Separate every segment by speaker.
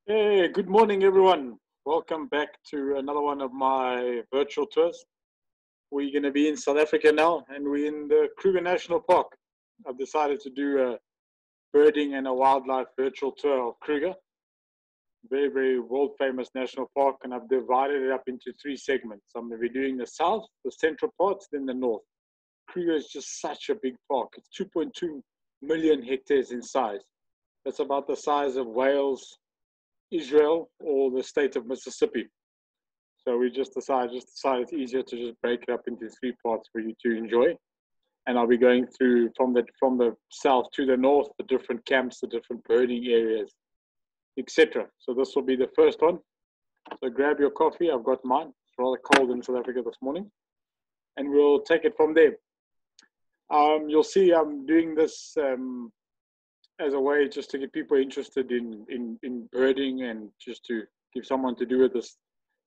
Speaker 1: Hey, good morning, everyone. Welcome back to another one of my virtual tours. We're going to be in South Africa now, and we're in the Kruger National Park. I've decided to do a birding and a wildlife virtual tour of Kruger, very, very world famous national park, and I've divided it up into three segments. I'm going to be doing the south, the central parts, then the north. Kruger is just such a big park. It's 2.2 million hectares in size. That's about the size of Wales, Israel, or the state of Mississippi. So we just decided it's easier to just break it up into three parts for you to enjoy. And I'll be going through from the south to the north, the different camps, the different birding areas, etc. So this will be the first one. So grab your coffee. I've got mine. It's rather cold in South Africa this morning, and we'll take it from there. You'll see I'm doing this as a way just to get people interested in birding, and just to give someone to do with this,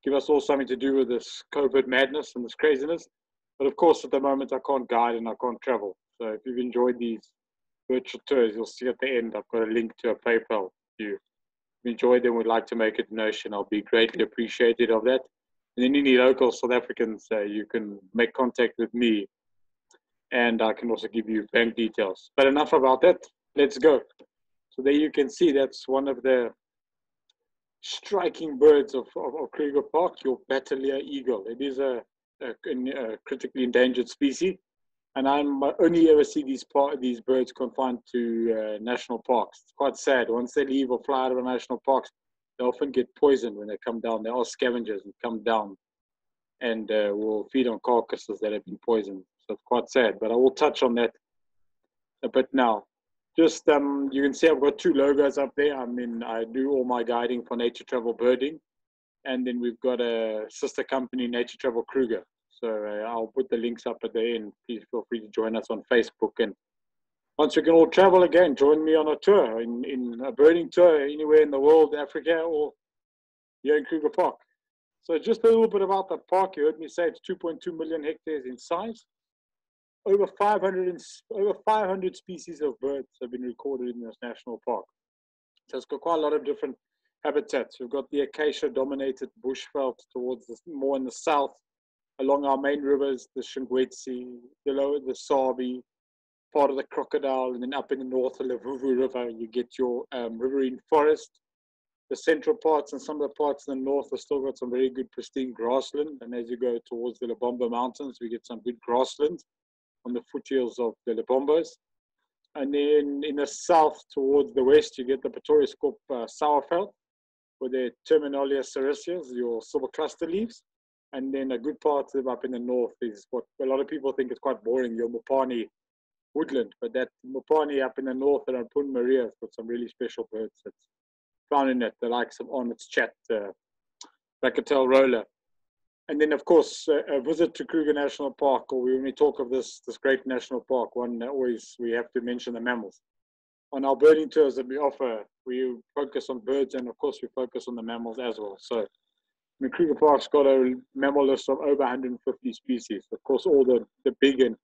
Speaker 1: give us all something to do with this COVID madness and this craziness. But of course, at the moment, I can't guide and I can't travel. So if you've enjoyed these virtual tours, you'll see at the end, I've got a link to a PayPal. If you enjoyed them, would like to make a donation, I'll be greatly appreciated of that. And then any local South Africans, you can make contact with me, and I can also give you bank details. But enough about that. Let's go. So there you can see that's one of the striking birds of Kruger Park, your Battalier eagle. It is a critically endangered species, and I only ever see these birds confined to national parks. It's quite sad. Once they leave or fly out of the national parks, they often get poisoned when they come down. They are scavengers and come down and will feed on carcasses that have been poisoned. So it's quite sad, but I will touch on that a bit now. Just you can see I've got two logos up there. I mean, I do all my guiding for Nature Travel Birding, and then we've got a sister company, Nature Travel Kruger. So I'll put the links up at the end. Please feel free to join us on Facebook, and once we can all travel again, join me on a tour, in a birding tour anywhere in the world, Africa, or here in Kruger Park. So just a little bit about the park. You heard me say it's 2.2 million hectares in size. Over 500 species of birds have been recorded in this national park. So it's got quite a lot of different habitats. We've got the acacia-dominated bushveld towards more in the south, along our main rivers, the Shingwetsi, the Sabi, part of the Crocodile, and then up in the north, the Lavuvu River, you get your riverine forest. The central parts and some of the parts in the north have still got some very good pristine grassland, and as you go towards the Lebombo Mountains, we get some good grassland on the foothills of the Lebombos. And then in the south towards the west, you get the Pretorius-Kop Sauerveld, with the Terminalia sericius, your silver cluster leaves. And then a good part of up in the north is what a lot of people think is quite boring, your Mopani woodland. But that Mopani up in the north around Pun Maria has got some really special birds that's found in it, the likes of Onnet's Chat, Racketel Roller. And then, of course, a visit to Kruger National Park, or when we talk of this great national park, we have to mention the mammals. On our birding tours that we offer, we focus on birds, and of course we focus on the mammals as well. So Kruger Park's got a mammal list of over 150 species. Of course, all the big and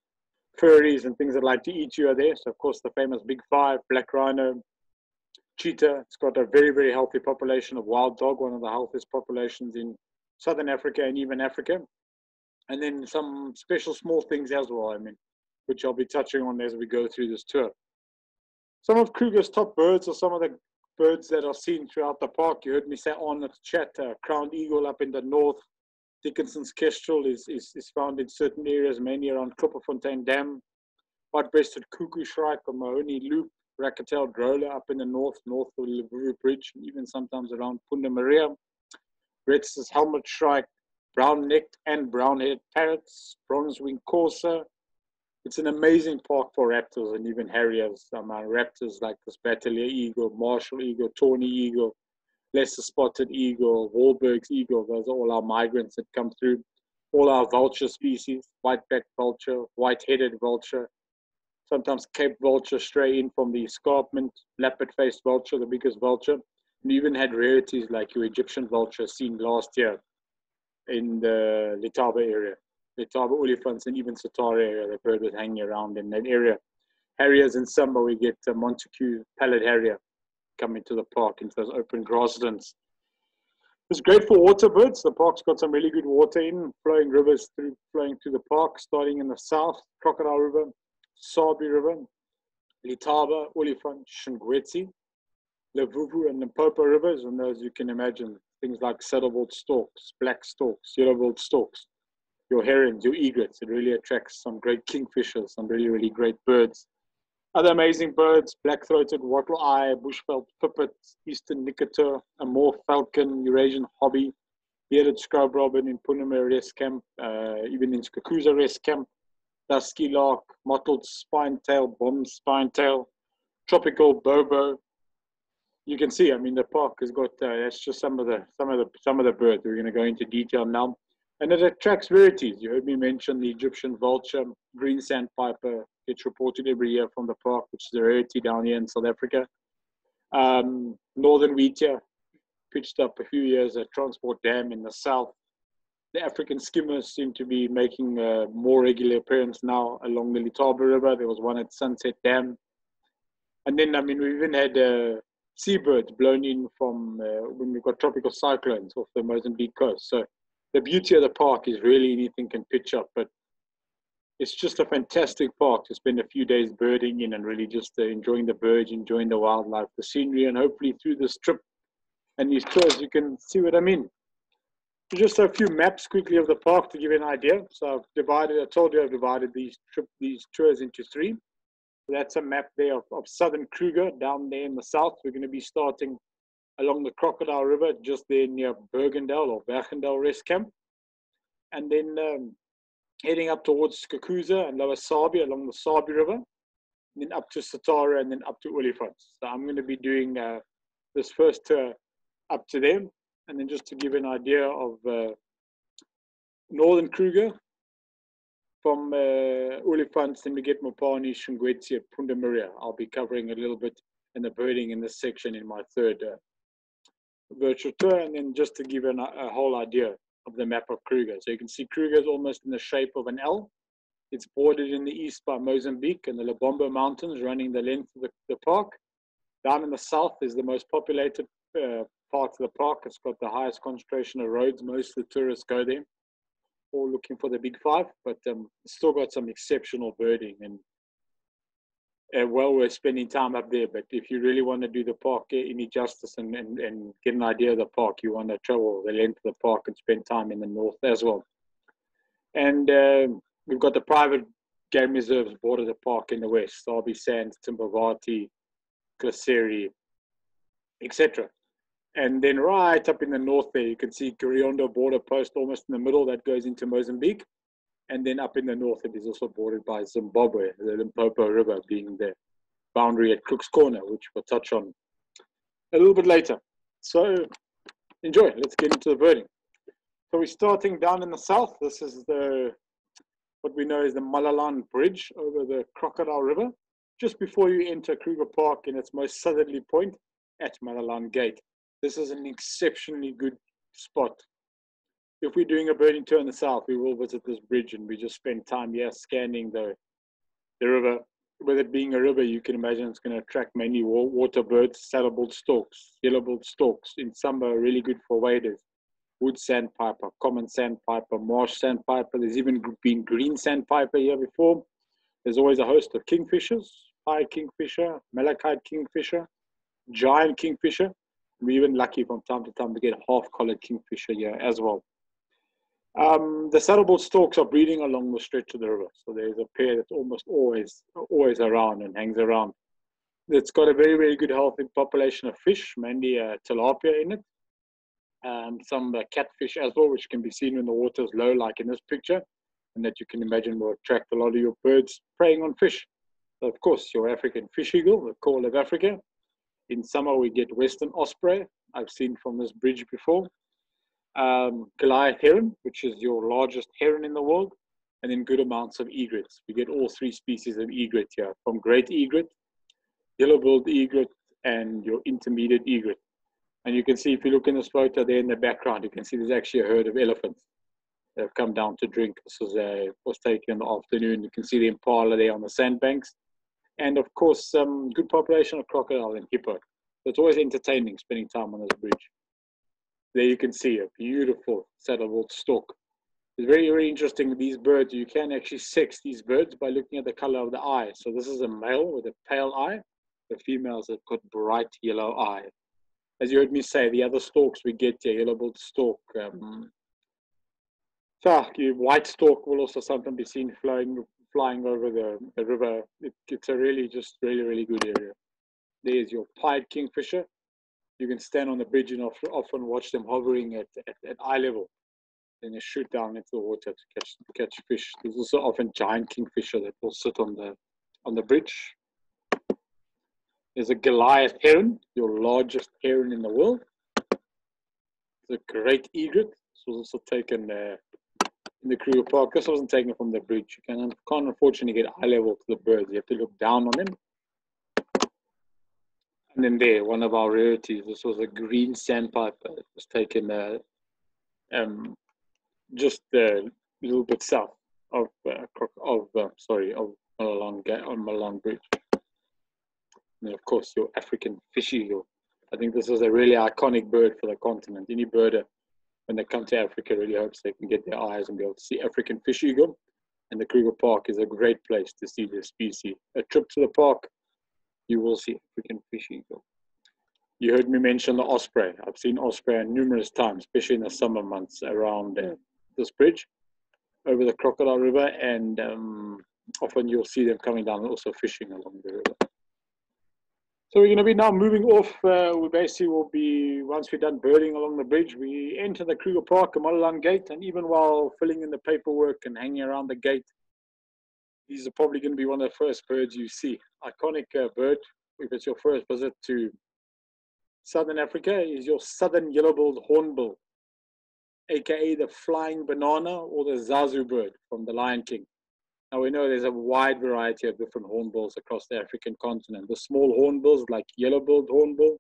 Speaker 1: furries and things that like to eat you are there. So of course the famous Big Five, black rhino, cheetah. It's got a very, very healthy population of wild dog, one of the healthiest populations in Southern Africa and even Africa. And then some special small things as well, which I'll be touching on as we go through this tour. Some of Kruger's top birds are some of the birds that are seen throughout the park. You heard me say Onnet's Chat, crowned eagle up in the north. Dickinson's kestrel is found in certain areas, mainly around Klipperfontein Dam. White-breasted cuckoo shrike or Mahoney loop, Racketel drola up in the north of the Lavuvu Bridge, and even sometimes around Punda Maria. Red's helmet shrike, brown-necked and brown-headed parrots, bronze-winged corsair. It's an amazing park for raptors and even harriers. Raptors like this Battalier eagle, Marshall eagle, tawny eagle, lesser spotted eagle, Wahlberg's eagle. Those are all our migrants that come through. All our vulture species, white-backed vulture, white-headed vulture. Sometimes Cape vulture stray in from the escarpment, lappet-faced vulture, the biggest vulture. We even had rarities like your Egyptian vulture seen last year in the Letaba area. Letaba olifants and even Satara area, the bird was hanging around in that area. Harriers in summer, we get Montague pallid harrier, come into the park, into those open grasslands. It's great for water birds. The park's got some really good water in, flowing rivers flowing through the park, starting in the south, Crocodile River, Sabi River, Letaba, Olifant, Shingwetsi, Levuvu, and Limpopo rivers, and those you can imagine, things like saddleball storks, black storks, yellow-billed storks, your herons, your egrets. It really attracts some great kingfishers, some really, really great birds. Other amazing birds, black-throated wattle-eye, bushveld pipit, eastern nicketer, a moor falcon, Eurasian hobby, bearded scrub robin in Punama Rest Camp, even in Cuckoo's Rest Camp, dusky lark, mottled spine-tail, bomb spine-tail, tropical bobo. You can see, I mean, the park has got, that's just some of the birds. We're going to go into detail now. And it attracts rarities. You heard me mention the Egyptian vulture, green sandpiper, gets reported every year from the park, which is a rarity down here in South Africa. Northern wheatear, pitched up a few years at Transport Dam in the south. The African skimmers seem to be making a more regular appearance now along the Letaba River. There was one at Sunset Dam. And then, I mean, we even had seabirds blown in from when we've got tropical cyclones off the Mozambique coast. So the beauty of the park is really anything can pitch up, but it's just a fantastic park to spend a few days birding in and really just enjoying the birds, enjoying the wildlife, the scenery, and hopefully through this trip and these tours, you can see what I mean. Just a few maps quickly of the park to give you an idea. So I told you I've divided these tours into three. So that's a map there of southern Kruger down there in the south. We're going to be starting along the Crocodile River, just there near Bergendale or Bergendale Rest Camp. And then heading up towards Cuckoo and Lower Sabi along the Sabi River, and then up to Satara and then up to Olifant. So I'm going to be doing this first tour up to them. And then just to give an idea of northern Kruger, from Olifants, then we get Mopani, Shingwetsi, Punda Maria. I'll be covering a little bit in the birding in this section in my third virtual tour. And then just to give a whole idea of the map of Kruger. So you can see Kruger is almost in the shape of an L. It's bordered in the east by Mozambique and the Lubombo Mountains running the length of the park. Down in the south is the most populated part of the park. It's got the highest concentration of roads. Most of the tourists go there, all looking for the big five, but it's still got some exceptional birding and well worth spending time up there. But if you really want to do the park any justice and get an idea of the park, you want to travel the length of the park and spend time in the north as well. And we've got the private game reserves border the park in the west, Sabi Sands, Timbavati, Glaseri, etc. And then right up in the north there, you can see Kiriondo border post almost in the middle that goes into Mozambique. And then up in the north, it is also bordered by Zimbabwe, the Limpopo River being the boundary at Crook's Corner, which we'll touch on a little bit later. So enjoy. Let's get into the birding. So we're starting down in the south. This is what we know is the Malalan Bridge over the Crocodile River, just before you enter Kruger Park in its most southerly point at Malalan Gate. This is an exceptionally good spot. If we're doing a birding tour in the south, we will visit this bridge and we just spend time here scanning the river. With it being a river, you can imagine it's going to attract many water birds, saddleball storks, yellow-billed storks. In summer, really good for waders. Wood sandpiper, common sandpiper, marsh sandpiper. There's even been green sandpiper here before. There's always a host of kingfishers, pie kingfisher, malachite kingfisher, giant kingfisher. We're even lucky from time to time to get half-collared kingfisher here as well. The saddleball storks are breeding along the stretch of the river. So there's a pair that's almost always around and hangs around. It's got a very, very good healthy population of fish, mainly tilapia in it. Some catfish as well, which can be seen when the water is low, like in this picture, and that you can imagine will attract a lot of your birds preying on fish. So of course, your African fish eagle, the call of Africa. In summer, we get western osprey. I've seen from this bridge before. Goliath heron, which is your largest heron in the world, and then good amounts of egrets. We get all three species of egret here, from great egret, yellow-billed egret, and your intermediate egret. And you can see, if you look in this photo there in the background, you can see there's actually a herd of elephants that have come down to drink. This was taken in the afternoon. You can see the Impala there on the Sandbanks. And of course, some good population of crocodile and hippo. It's always entertaining spending time on this bridge. There you can see a beautiful Saddleball Stalk. It's very, very interesting. These birds, you can actually sex these birds by looking at the color of the eye. So this is a male with a pale eye. The females have got bright yellow eye. As you heard me say, the other storks we get here, yellow-billed stork. White stork will also sometimes be seen flying over the river. It's a really, just really, really good area. There's your pied kingfisher. You can stand on the bridge and often watch them hovering at eye level. Then they shoot down into the water to catch fish. There's also often giant kingfisher that will sit on the bridge. There's a Goliath heron, your largest heron in the world. It's a great egret. This was also taken in the Kruger Park. This wasn't taken from the bridge. You can't unfortunately get eye level to the birds. You have to look down on them. And then there, one of our rarities. This was a green sandpiper. It was taken just a little bit south of Malong Bridge. And of course, your African fish eagle. I think this is a really iconic bird for the continent. Any birder, when they come to Africa, really hopes they can get their eyes and be able to see African fish eagle. And the Kruger Park is a great place to see this species. A trip to the park, you will see African fish eagle. You heard me mention the osprey. I've seen osprey numerous times, especially in the summer months around this bridge over the Crocodile River, and often you'll see them coming down and also fishing along the river. So we're going to be now moving off. We basically will be, once we're done birding along the bridge, we enter the Kruger Park, Amethyst Gate, and even while filling in the paperwork and hanging around the gate, these are probably going to be one of the first birds you see. Iconic bird, if it's your first visit to Southern Africa, is your southern yellow-billed hornbill, aka the flying banana or the zazu bird from the Lion King. Now we know there's a wide variety of different hornbills across the African continent. The small hornbills like yellow-billed hornbill,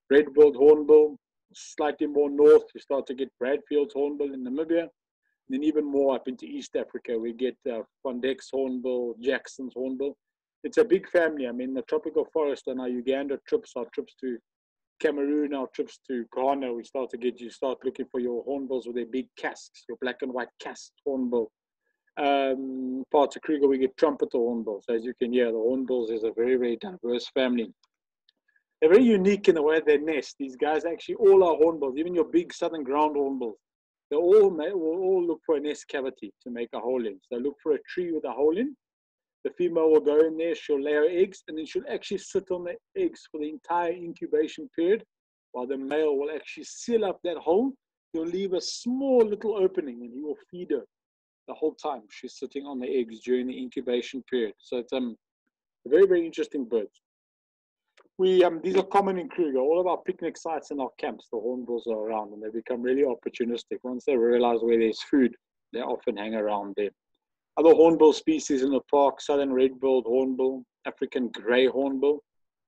Speaker 1: red-billed hornbill, slightly more north you start to get Bradfield's hornbill in Namibia. And then even more up into East Africa we get Van Dyck's hornbill, Jackson's hornbill. It's a big family. I mean, the tropical forest and our Uganda trips, our trips to Cameroon, our trips to Ghana, you start looking for your hornbills with their big casques, your black and white casqued hornbill. Parts of Kruger, we get trumpeter hornbills. As you can hear, the hornbills is a very, very diverse family. They're very unique in the way they nest. These guys actually all are hornbills, even your big southern ground hornbills. They will all look for a nest cavity to make a hole in. So they look for a tree with a hole in. The female will go in there, she'll lay her eggs, and then she'll actually sit on the eggs for the entire incubation period, while the male will actually seal up that hole. He'll leave a small little opening, and he will feed her the whole time she's sitting on the eggs during the incubation period. So it's a very, very interesting birds. These are common in Kruger. All of our picnic sites and our camps, the hornbills are around, and they become really opportunistic. Once they realize where there's food, they often hang around there. Other hornbill species in the park, southern red-billed hornbill, African grey hornbill.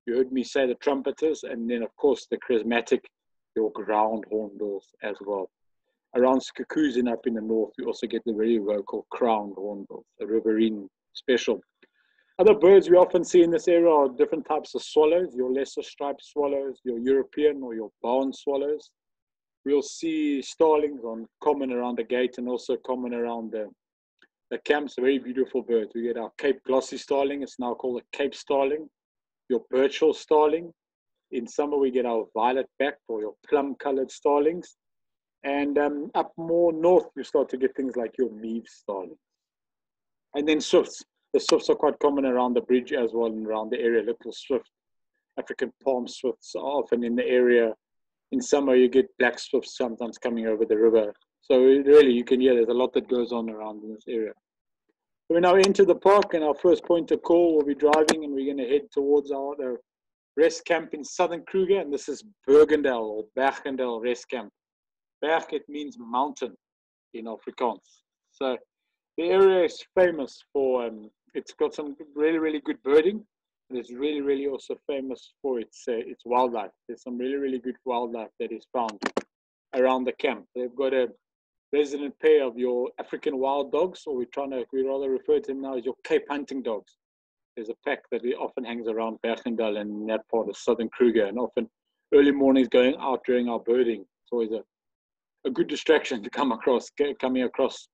Speaker 1: You heard me say the trumpeters, and then of course the charismatic, your ground hornbills as well. Around Cuckoos and up in the north, we also get the very vocal crowned hornbills, a riverine special. Other birds we often see in this area are different types of swallows, your lesser striped swallows, your European or your barn swallows. We'll see starlings on common around the gate and also common around the camps, very beautiful birds. We get our Cape glossy starling, it's now called a Cape starling, your Birchall starling. In summer we get our violet backed or your plum colored starlings. And up more north you start to get things like your Meave starling. And then swifts. The swifts are quite common around the bridge as well and around the area. Little swift, African palm swifts are often in the area. In summer you get black swifts sometimes coming over the river. So really you can hear there's a lot that goes on around in this area. So we now enter the park, and our first point of call will be driving, and we're going to head towards our rest camp in southern Kruger, and this is Bergendal or Bergendal rest camp. Berg, it means mountain in Afrikaans. So the area is famous for, it's got some really, really good birding, and it's really, really also famous for its wildlife. There's some really, really good wildlife that is found around the camp. They've got a resident pair of your African wild dogs, or we rather refer to them now as your Cape hunting dogs. There's a pack that often hangs around Bergendal and in that part of southern Kruger, and often early mornings going out during our birding. It's always a good distraction to coming across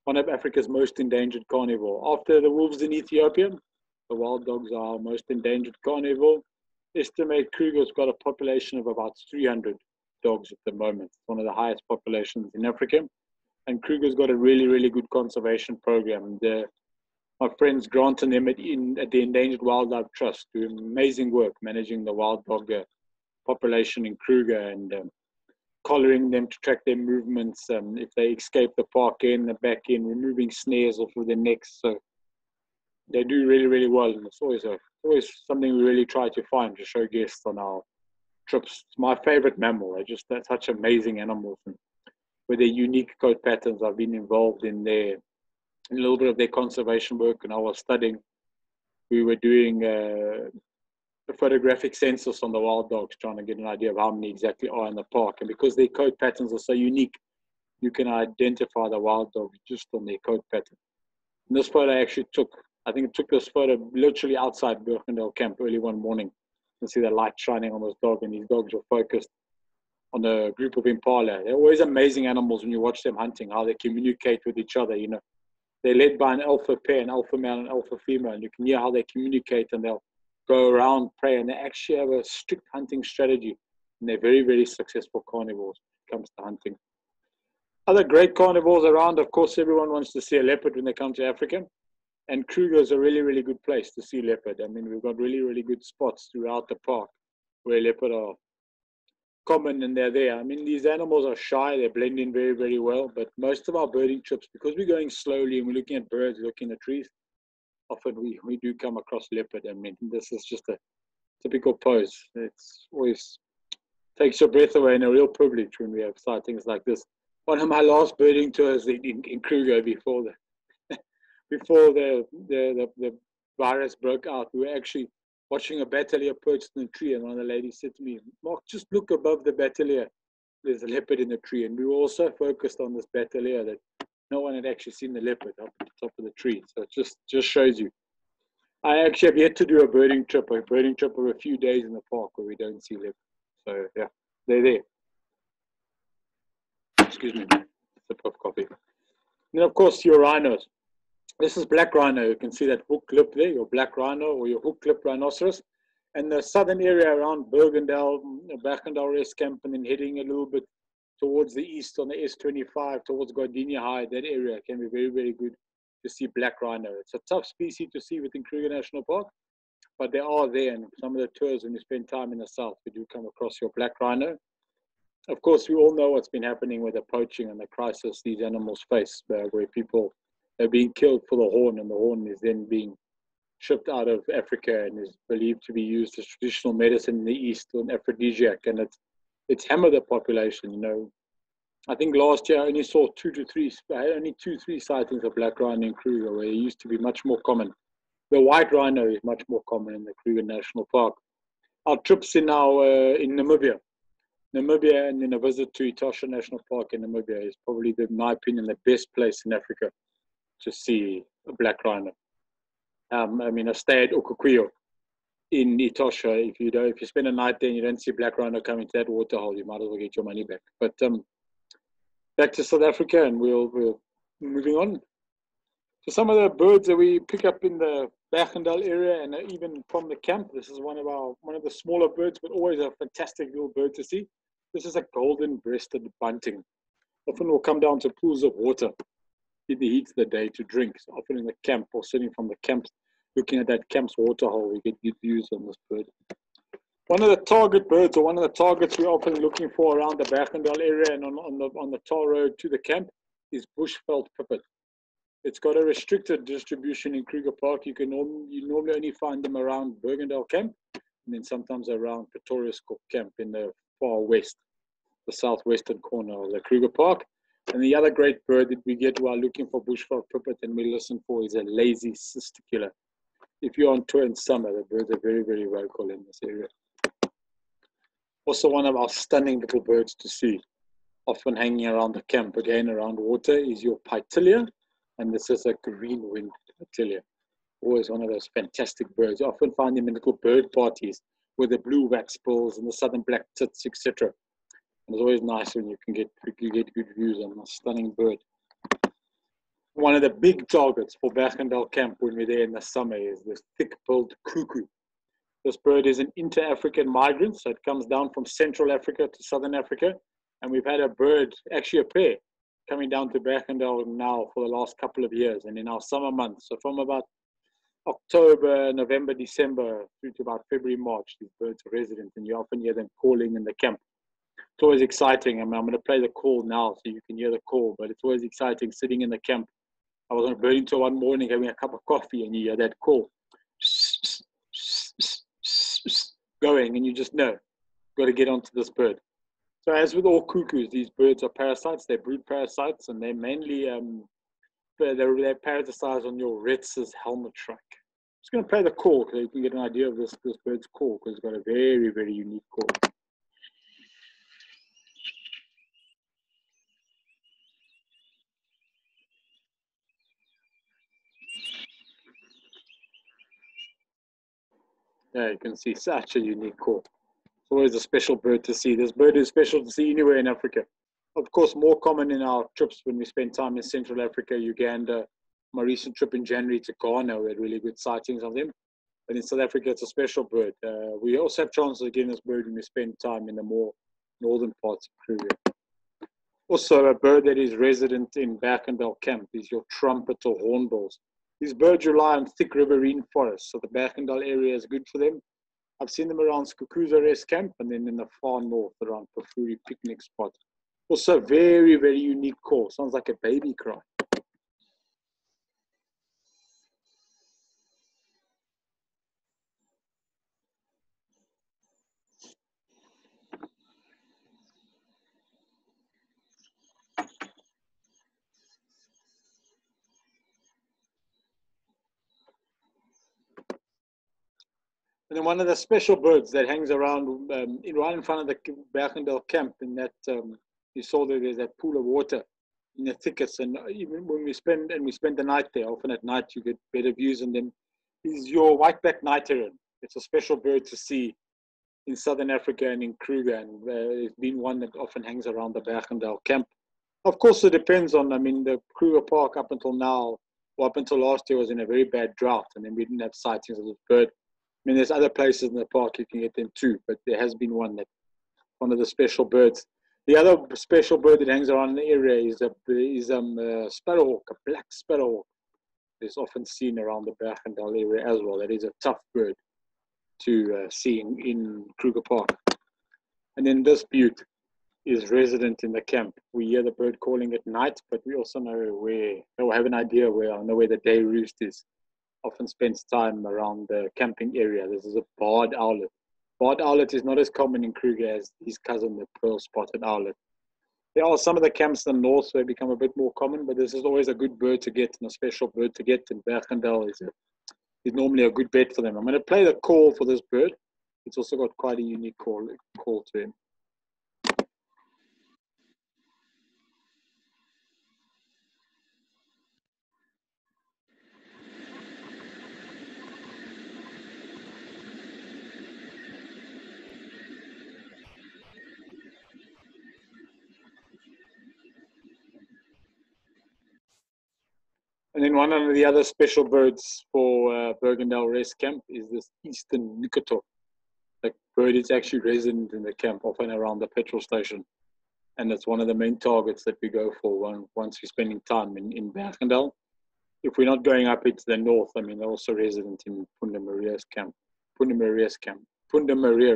Speaker 1: one of Africa's most endangered carnivore. After the wolves in Ethiopia, the wild dogs are our most endangered carnivore. Estimate Kruger's got a population of about 300 dogs at the moment. It's one of the highest populations in Africa. And Kruger's got a really, really good conservation program. My friends Grant and them at the Endangered Wildlife Trust do amazing work managing the wild dog population in Kruger and collaring them to track their movements. If they escape the park in, the back end, removing snares off of their necks. So they do really, really well. And it's always something we really try to find to show guests on our trips. It's my favorite mammal. They're such amazing animals. And with their unique coat patterns, I've been involved in a little bit of their conservation work. And I was studying, we were doing a photographic census on the wild dogs, trying to get an idea of how many exactly are in the park. And because their coat patterns are so unique, you can identify the wild dog just on their coat pattern. And this photo I actually took, I think I took this photo literally outside Bergendale camp early one morning. You can see the light shining on this dog, and these dogs are focused on a group of impala. They're always amazing animals when you watch them hunting, how they communicate with each other. You know, they're led by an alpha pair, an alpha male and alpha female, and you can hear how they communicate, and they'll go around prey, and they actually have a strict hunting strategy, and they're very, very successful carnivores when it comes to hunting. Other great carnivores around, of course, everyone wants to see a leopard when they come to Africa. And Kruger is a really, really good place to see leopard. I mean, we've got really, really good spots throughout the park where leopard are common and they're there. I mean, these animals are shy. They blend in very, very well. But most of our birding trips, because we're going slowly and we're looking at birds, looking at trees, often we do come across leopard. I mean, this is just a typical pose. It's always takes your breath away, and a real privilege when we have sightings like this. One of my last birding tours in Kruger before the virus broke out, we were actually watching a battalier perched in a tree, and one of the ladies said to me, "Mark, just look above the battalier. There's a leopard in the tree." And we were also focused on this battalier that no one had actually seen the leopard up at the top of the tree. So it just shows you. I actually have yet to do a birding trip of a few days in the park where we don't see leopard. So yeah, they're there. Excuse me, sip of coffee. And of course, your rhinos. This is black rhino. You can see that hook lip there, your black rhino or your hook lip rhinoceros. And the southern area around Bergendale Rest Camp, and then heading a little bit towards the east on the S25 towards Gardenia High, that area can be very, very good to see black rhino. It's a tough species to see within Kruger National Park, but they are there. And some of the tours, when you spend time in the south, we do come across your black rhino. Of course, we all know what's been happening with the poaching and the crisis these animals face, where people are being killed for the horn, and the horn is then being shipped out of Africa and is believed to be used as traditional medicine in the East, or an aphrodisiac, and it's hammered the population. You know, I think last year I only saw 2 to 3 sightings of black rhino in Kruger, where it used to be much more common. The white rhino is much more common in the Kruger National Park. Our trips in Namibia, and then a visit to Etosha National Park in Namibia is probably, in my opinion, the best place in Africa to see a black rhino. I mean, I stay at Okukuyo in Etosha. If you spend a night there and you don't see black rhino coming to that waterhole, you might as well get your money back. But back to South Africa, and we'll moving on. So some of the birds that we pick up in the Bergendale area, and even from the camp, this is one of the smaller birds, but always a fantastic little bird to see. This is a golden-breasted bunting. Often will come down to pools of water in the heat of the day to drink. So often in the camp, or sitting from the camp, looking at that camp's waterhole, we get good views on this bird. One of the target birds, or one of the targets we're often looking for around the Bergendale area and on the tar road to the camp is bushveld pipit. It's got a restricted distribution in Kruger Park. You normally only find them around Bergendale camp, and then sometimes around Pretorius camp in the far west, the southwestern corner of the Kruger Park. And the other great bird that we get while looking for bushveld pipit and we listen for is a lazy cisticular. If you're on tour in summer, the birds are very, very vocal in this area. Also, one of our stunning little birds to see, often hanging around the camp, again around water, is your Pytilia. And this is a green-winged Pytilia. Always one of those fantastic birds. You often find them in little bird parties with the blue wax bills and the southern black tits, etc. It's always nice when you can get good views on a stunning bird. One of the big targets for Bergendal camp when we're there in the summer is this thick-billed cuckoo. This bird is an inter-African migrant, so it comes down from Central Africa to Southern Africa. And we've had a bird, actually a pair, coming down to Bergendal now for the last couple of years and in our summer months. So from about October, November, December through to about February, March, these birds are resident and you often hear them calling in the camp. It's always exciting. I'm going to play the call now so you can hear the call, but it's always exciting sitting in the camp. I was on a bird until one morning having a cup of coffee and you hear that call going and you just know, got to get onto this bird. So as with all cuckoos, these birds are parasites. They're brood parasites and they're mainly, they parasitize on your Retz's helmet shrike. I'm just going to play the call so you can get an idea of this bird's call because it's got a very, very unique call. Yeah, you can see such a unique call. It's always a special bird to see. This bird is special to see anywhere in Africa. Of course, more common in our trips when we spend time in Central Africa, Uganda. My recent trip in January to Ghana, we had really good sightings of them. But in South Africa, it's a special bird. We also have chances of getting this bird when we spend time in the more northern parts of Kruger. Also, a bird that is resident in Bergendal camp is your trumpet or hornballs. These birds rely on thick riverine forests, so the Bergendal area is good for them. I've seen them around Cuckoo's rest camp and then in the far north around Pafuri picnic spot. Also, very, very unique call. Sounds like a baby cry. And then one of the special birds that hangs around right in front of the Bergendal camp, in that you saw that there's that pool of water in the thickets, and even when we spend the night there, often at night you get better views on them. Is your white-backed night heron. It's a special bird to see in Southern Africa and in Kruger, and it's been one that often hangs around the Bergendal camp. Of course, it depends on, the Kruger Park up until now, or up until last year, was in a very bad drought, and then we didn't have sightings of this bird. There's other places in the park you can get them too, but there has been one of the special birds. The other special bird that hangs around the area is a sparrowhawk, a black sparrowhawk. It's often seen around the Bergendal area as well. That is a tough bird to see in Kruger Park. And then this butte is resident in the camp. We hear the bird calling at night, but we also know have an idea where the day roost is. Often spends time around the camping area. This is a barred owlet. Barred owlet is not as common in Kruger as his cousin, the pearl-spotted owlet. There are some of the camps in the north where they become a bit more common, but this is always a good bird to get and a special bird to get, and Bergendal is normally a good bet for them. I'm going to play the call for this bird. It's also got quite a unique call to him. And then one of the other special birds for Bergendal Rest Camp is this eastern Nukato. The bird is actually resident in the camp, often around the petrol station. And it's one of the main targets that we go for once we're spending time in Bergendal. If we're not going up into the north, they're also resident in Punda Maria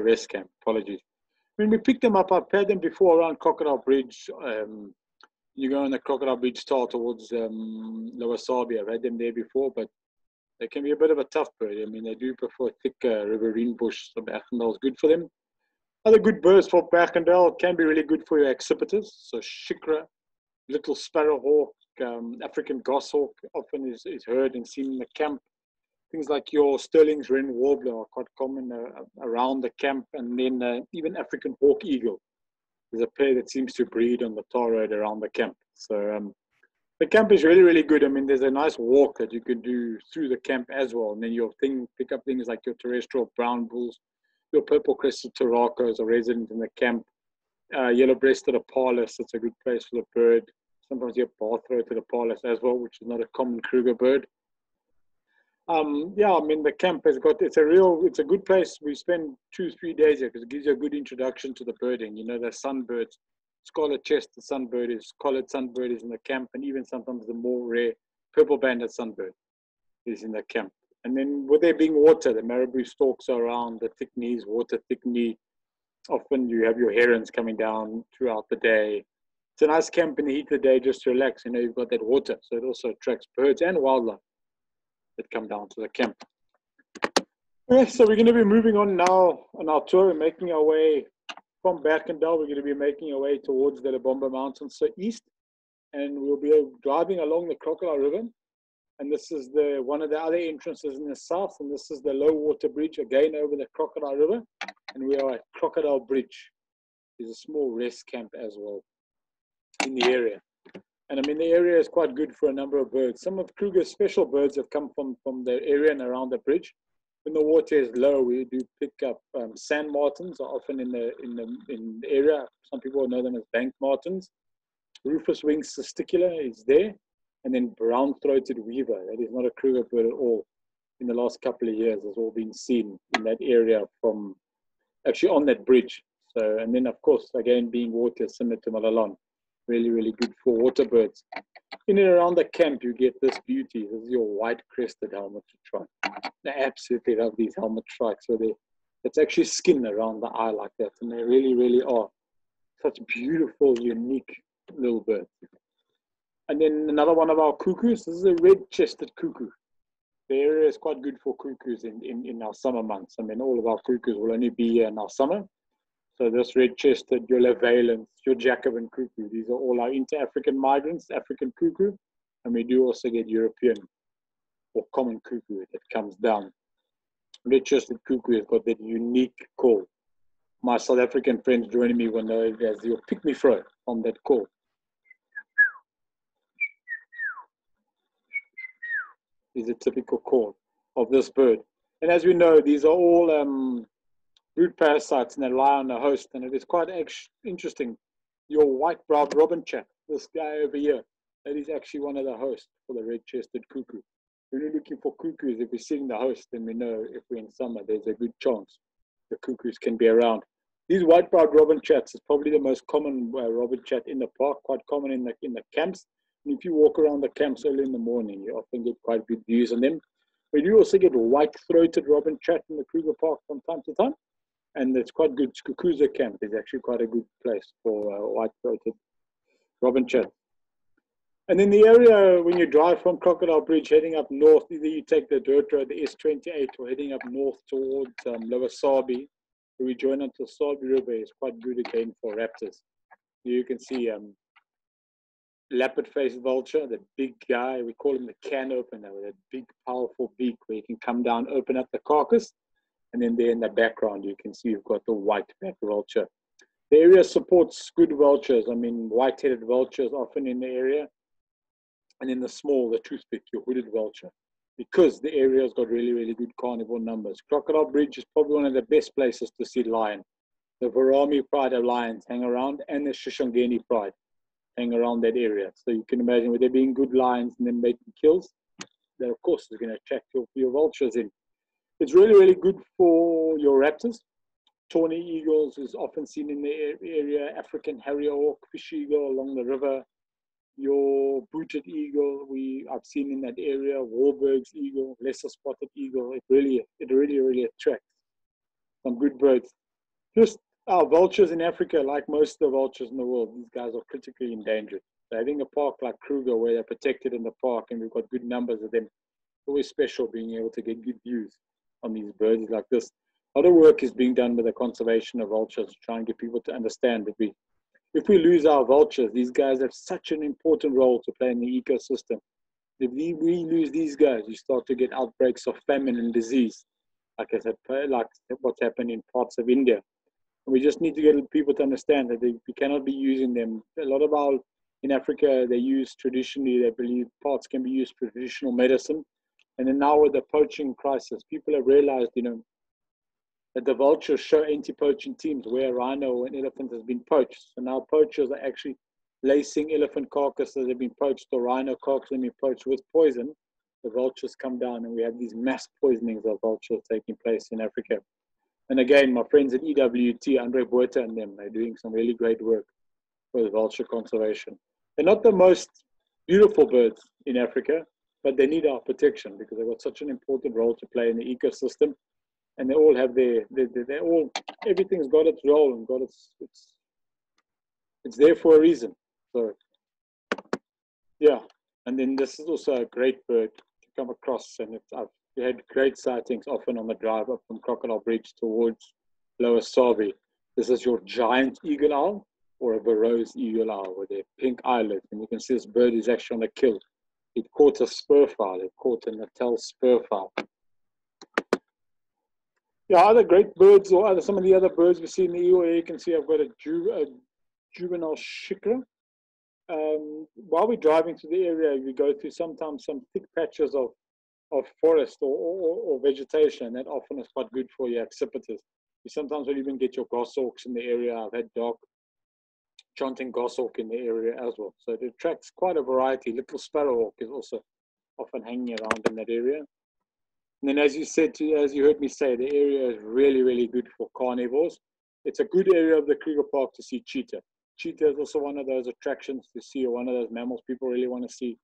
Speaker 1: Rest Camp, apologies. When we pick them up, I've had them before around Crocodile Bridge. You go on the Crocodile Bridge tower towards Lower Sabi. I've had them there before, but they can be a bit of a tough bird. They do prefer thick riverine bush, so Bergendal is good for them. Other good birds for Bergendal can be really good for your accipiters. So shikra, little sparrowhawk, African goshawk often is heard and seen in the camp. Things like your Sterling's Ren Warbler are quite common around the camp, and then even African hawk eagle. There's a pair that seems to breed on the tar road around the camp. So the camp is really, really good. There's a nice walk that you can do through the camp as well. And then pick up things like your terrestrial brown bulls, your purple-crested turacos are resident in the camp. Yellow-breasted Impalas, it's a good place for the bird. Sometimes you have bar-throated Impalas as well, which is not a common Kruger bird. Yeah, I mean, the camp has got, it's a good place. We spend 2-3 days here because it gives you a good introduction to the birding. You know, the sunbirds, scarlet-chested sunbird is, collared sunbird is in the camp, and even sometimes the more rare purple-banded sunbird is in the camp. And then with there being water, the marabou stalks are around, the thicknees, water thickney. Often you have your herons coming down throughout the day. It's a nice camp in the heat of the day just to relax. You know, you've got that water, so it also attracts birds and wildlife that come down to the camp. Okay, so we're going to be moving on now on our tour. We're making our way from Berkendal. We're going to be making our way towards the Lebombo Mountains, so east, and we'll be driving along the Crocodile River. And this is one of the other entrances in the south, and this is the low water bridge again over the Crocodile River. And we are at Crocodile Bridge. There's a small rest camp as well in the area. And I mean, the area is quite good for a number of birds. Some of Kruger's special birds have come from the area and around the bridge. When the water is low, we do pick up sand martins, are often in the area. Some people know them as bank martins. Rufous winged cisticola is there. And then brown-throated weaver. That is not a Kruger bird at all. In the last couple of years, has all been seen in that area from actually on that bridge. So, and then of course, again, being water similar to Malalon. Really, really good for water birds. In and around the camp, you get this beauty. This is your white-crested helmet shrike. I absolutely love these helmet shrikes. So it's actually skin around the eye like that. And they really, really are such beautiful, unique little birds. And then another one of our cuckoos. This is a red-chested cuckoo. The area is quite good for cuckoos in our summer months. I mean, all of our cuckoos will only be here in our summer. So this red-chested, your Levalence, your Jacobin cuckoo, these are all our inter-African migrants, African cuckoo. And we do also get European or common cuckoo that comes down. Red-chested cuckoo has got that unique call. My South African friends joining me will know it as your pick-me-fro on that call. Is a typical call of this bird. And as we know, these are all root parasites and they rely on the host. And it is quite interesting. Your white-browed robin chat, this guy over here, that is actually one of the hosts for the red-chested cuckoo. When we're looking for cuckoos, if we're seeing the host, then we know if we're in summer, there's a good chance the cuckoos can be around. These white-browed robin chats is probably the most common robin chat in the park, quite common in the camps. And if you walk around the camps early in the morning, you often get quite good views on them. We do also get white-throated robin chat in the Kruger Park from time to time. And it's quite good. Cuckoo's camp is actually quite a good place for white-throated robin chat. And in the area, when you drive from Crocodile Bridge heading up north, either you take the dirt road, the S28, or heading up north towards Lower Sabi, where we join onto the Sabi River, is quite good again for raptors. You can see leopard-faced vulture, the big guy, we call him the can opener, with a big, powerful beak where you can come down, open up the carcass. And then there in the background, you can see you've got the white-backed vulture. The area supports good vultures. I mean, white-headed vultures often in the area. And then the small, the toothpick, your hooded vulture. Because the area's got really, really good carnivore numbers. Crocodile Bridge is probably one of the best places to see lion. The Varami pride of lions hang around, and the Shishongeni pride hang around that area. So you can imagine with there being good lions and then making kills, that of course is going to attract your vultures in. It's really, really good for your raptors. Tawny eagles is often seen in the area. African harrier hawk, fish eagle along the river. Your booted eagle, I've seen in that area. Warburg's eagle, lesser spotted eagle. It really attracts some good birds. Just our vultures in Africa, like most of the vultures in the world, these guys are critically endangered. So having a park like Kruger where they're protected in the park and we've got good numbers of them, it's always special being able to get good views on these birds like this. A lot of work is being done with the conservation of vultures to try and get people to understand that if we lose our vultures, these guys have such an important role to play in the ecosystem. If we lose these guys, you start to get outbreaks of famine and disease, like I said, like what's happened in parts of India. And we just need to get people to understand that we cannot be using them. A lot of in Africa, they believe parts can be used for traditional medicine. And then now with the poaching crisis, people have realized, that the vultures show anti-poaching teams where a rhino or an elephant has been poached. So now poachers are actually lacing elephant carcasses that have been poached or rhino carcasses that have been poached with poison. The vultures come down and we have these mass poisonings of vultures taking place in Africa. And again, my friends at EWT, Andre Buerta and them, they're doing some really great work with vulture conservation. They're not the most beautiful birds in Africa, but they need our protection because they've got such an important role to play in the ecosystem. And they all have everything's got its role and got it's there for a reason. So, yeah. And then this is also a great bird to come across. And I've had great sightings often on the drive up from Crocodile Bridge towards Lower Sabi. This is your giant eagle owl or a Burroughs eagle owl with their pink eyelids. And you can see this bird is actually on a kill. It caught a spurfowl. It caught a Natal spurfowl. Yeah, other great birds or some of the other birds we see in the Eagle, you can see I've got a juvenile shikra. While we're driving through the area, we go through sometimes some thick patches of forest or vegetation. That often is quite good for your accipiters. You sometimes will even get your goshawks in the area. I've had dark chanting goshawk in the area as well. So it attracts quite a variety. Little sparrowhawk is also often hanging around in that area. And then as you heard me say, the area is really, really good for carnivores. It's a good area of the Kruger Park to see cheetah. Cheetah is also one of those attractions to see, or one of those mammals people really want to see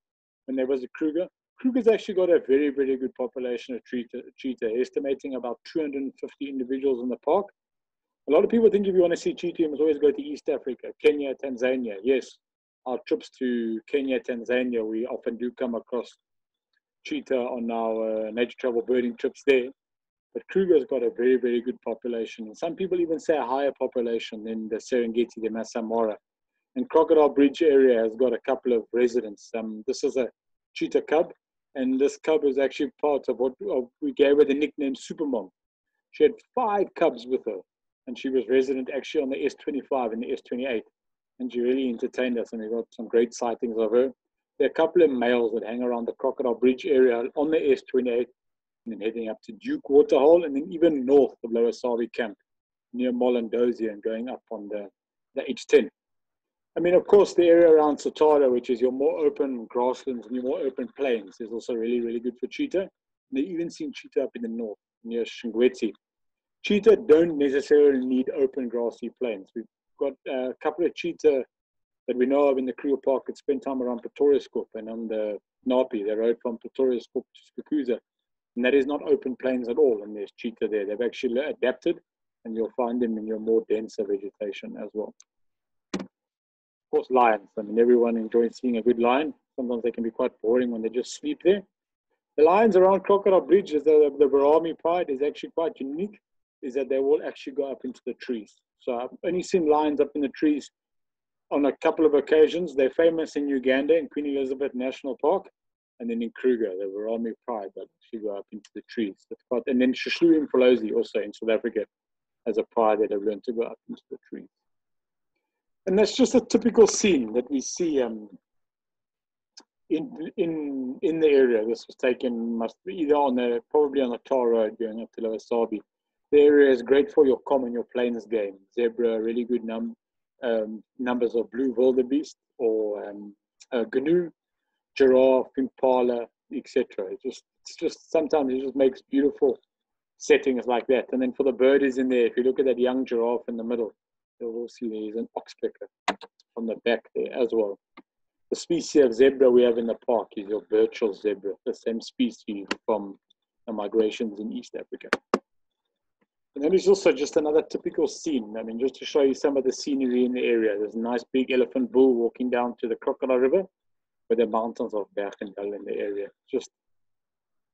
Speaker 1: when they visit Kruger. Kruger's actually got a very, very good population of cheetah, estimating about 250 individuals in the park. A lot of people think if you want to see cheetah, you must always go to East Africa, Kenya, Tanzania. Yes, our trips to Kenya, Tanzania, we often do come across cheetah on our nature travel birding trips there. But Kruger's got a very, very good population. And some people even say a higher population than the Serengeti, the Masai Mara. And Crocodile Bridge area has got a couple of residents. This is a cheetah cub. And this cub is actually part of what we gave her the nickname Supermom. She had 5 cubs with her. And she was resident actually on the S25 and the S28. And she really entertained us. And we got some great sightings of her. There are a couple of males that hang around the Crocodile Bridge area on the S28 and then heading up to Duke Waterhole and then even north of Lower Sabi Camp near Molendosia and going up on the H10. I mean, of course, the area around Satara, which is your more open grasslands and your more open plains, is also really, really good for cheetah. And they've even seen cheetah up in the north near Shingweti. Cheetah don't necessarily need open grassy plains. We've got a couple of cheetah that we know of in the Kruger Park that spend time around Pretoriaskop and on the Napi, the road from Pretoriaskop to Skukuza. And that is not open plains at all, and there's cheetah there. They've actually adapted, and you'll find them in your more denser vegetation as well. Of course, lions. I mean, everyone enjoys seeing a good lion. Sometimes they can be quite boring when they just sleep there. The lions around Crocodile Bridge, the Barami pride is actually quite unique, is that they will actually go up into the trees. So I've only seen lions up in the trees on a couple of occasions. They're famous in Uganda, in Queen Elizabeth National Park, and then in Kruger, the Warami pride that actually go up into the trees. And then Shishlu Mfolozi also in South Africa has a pride that have learned to go up into the trees. And that's just a typical scene that we see in the area. This was taken either probably on the tar road going up to Lower Sabi. The area is great for your common, your plains game. Zebra, really good numbers of blue wildebeest or gnu, giraffe, impala, etc. It's just sometimes it just makes beautiful settings like that. And then for the birdies in there, if you look at that young giraffe in the middle, you'll also see there's an oxpecker on the back there as well. The species of zebra we have in the park is your Birchall zebra, the same species from the migrations in East Africa. And then there's also just another typical scene. I mean, just to show you some of the scenery in the area. There's a nice big elephant bull walking down to the Crocodile River with the mountains of Bergendal in the area. Just,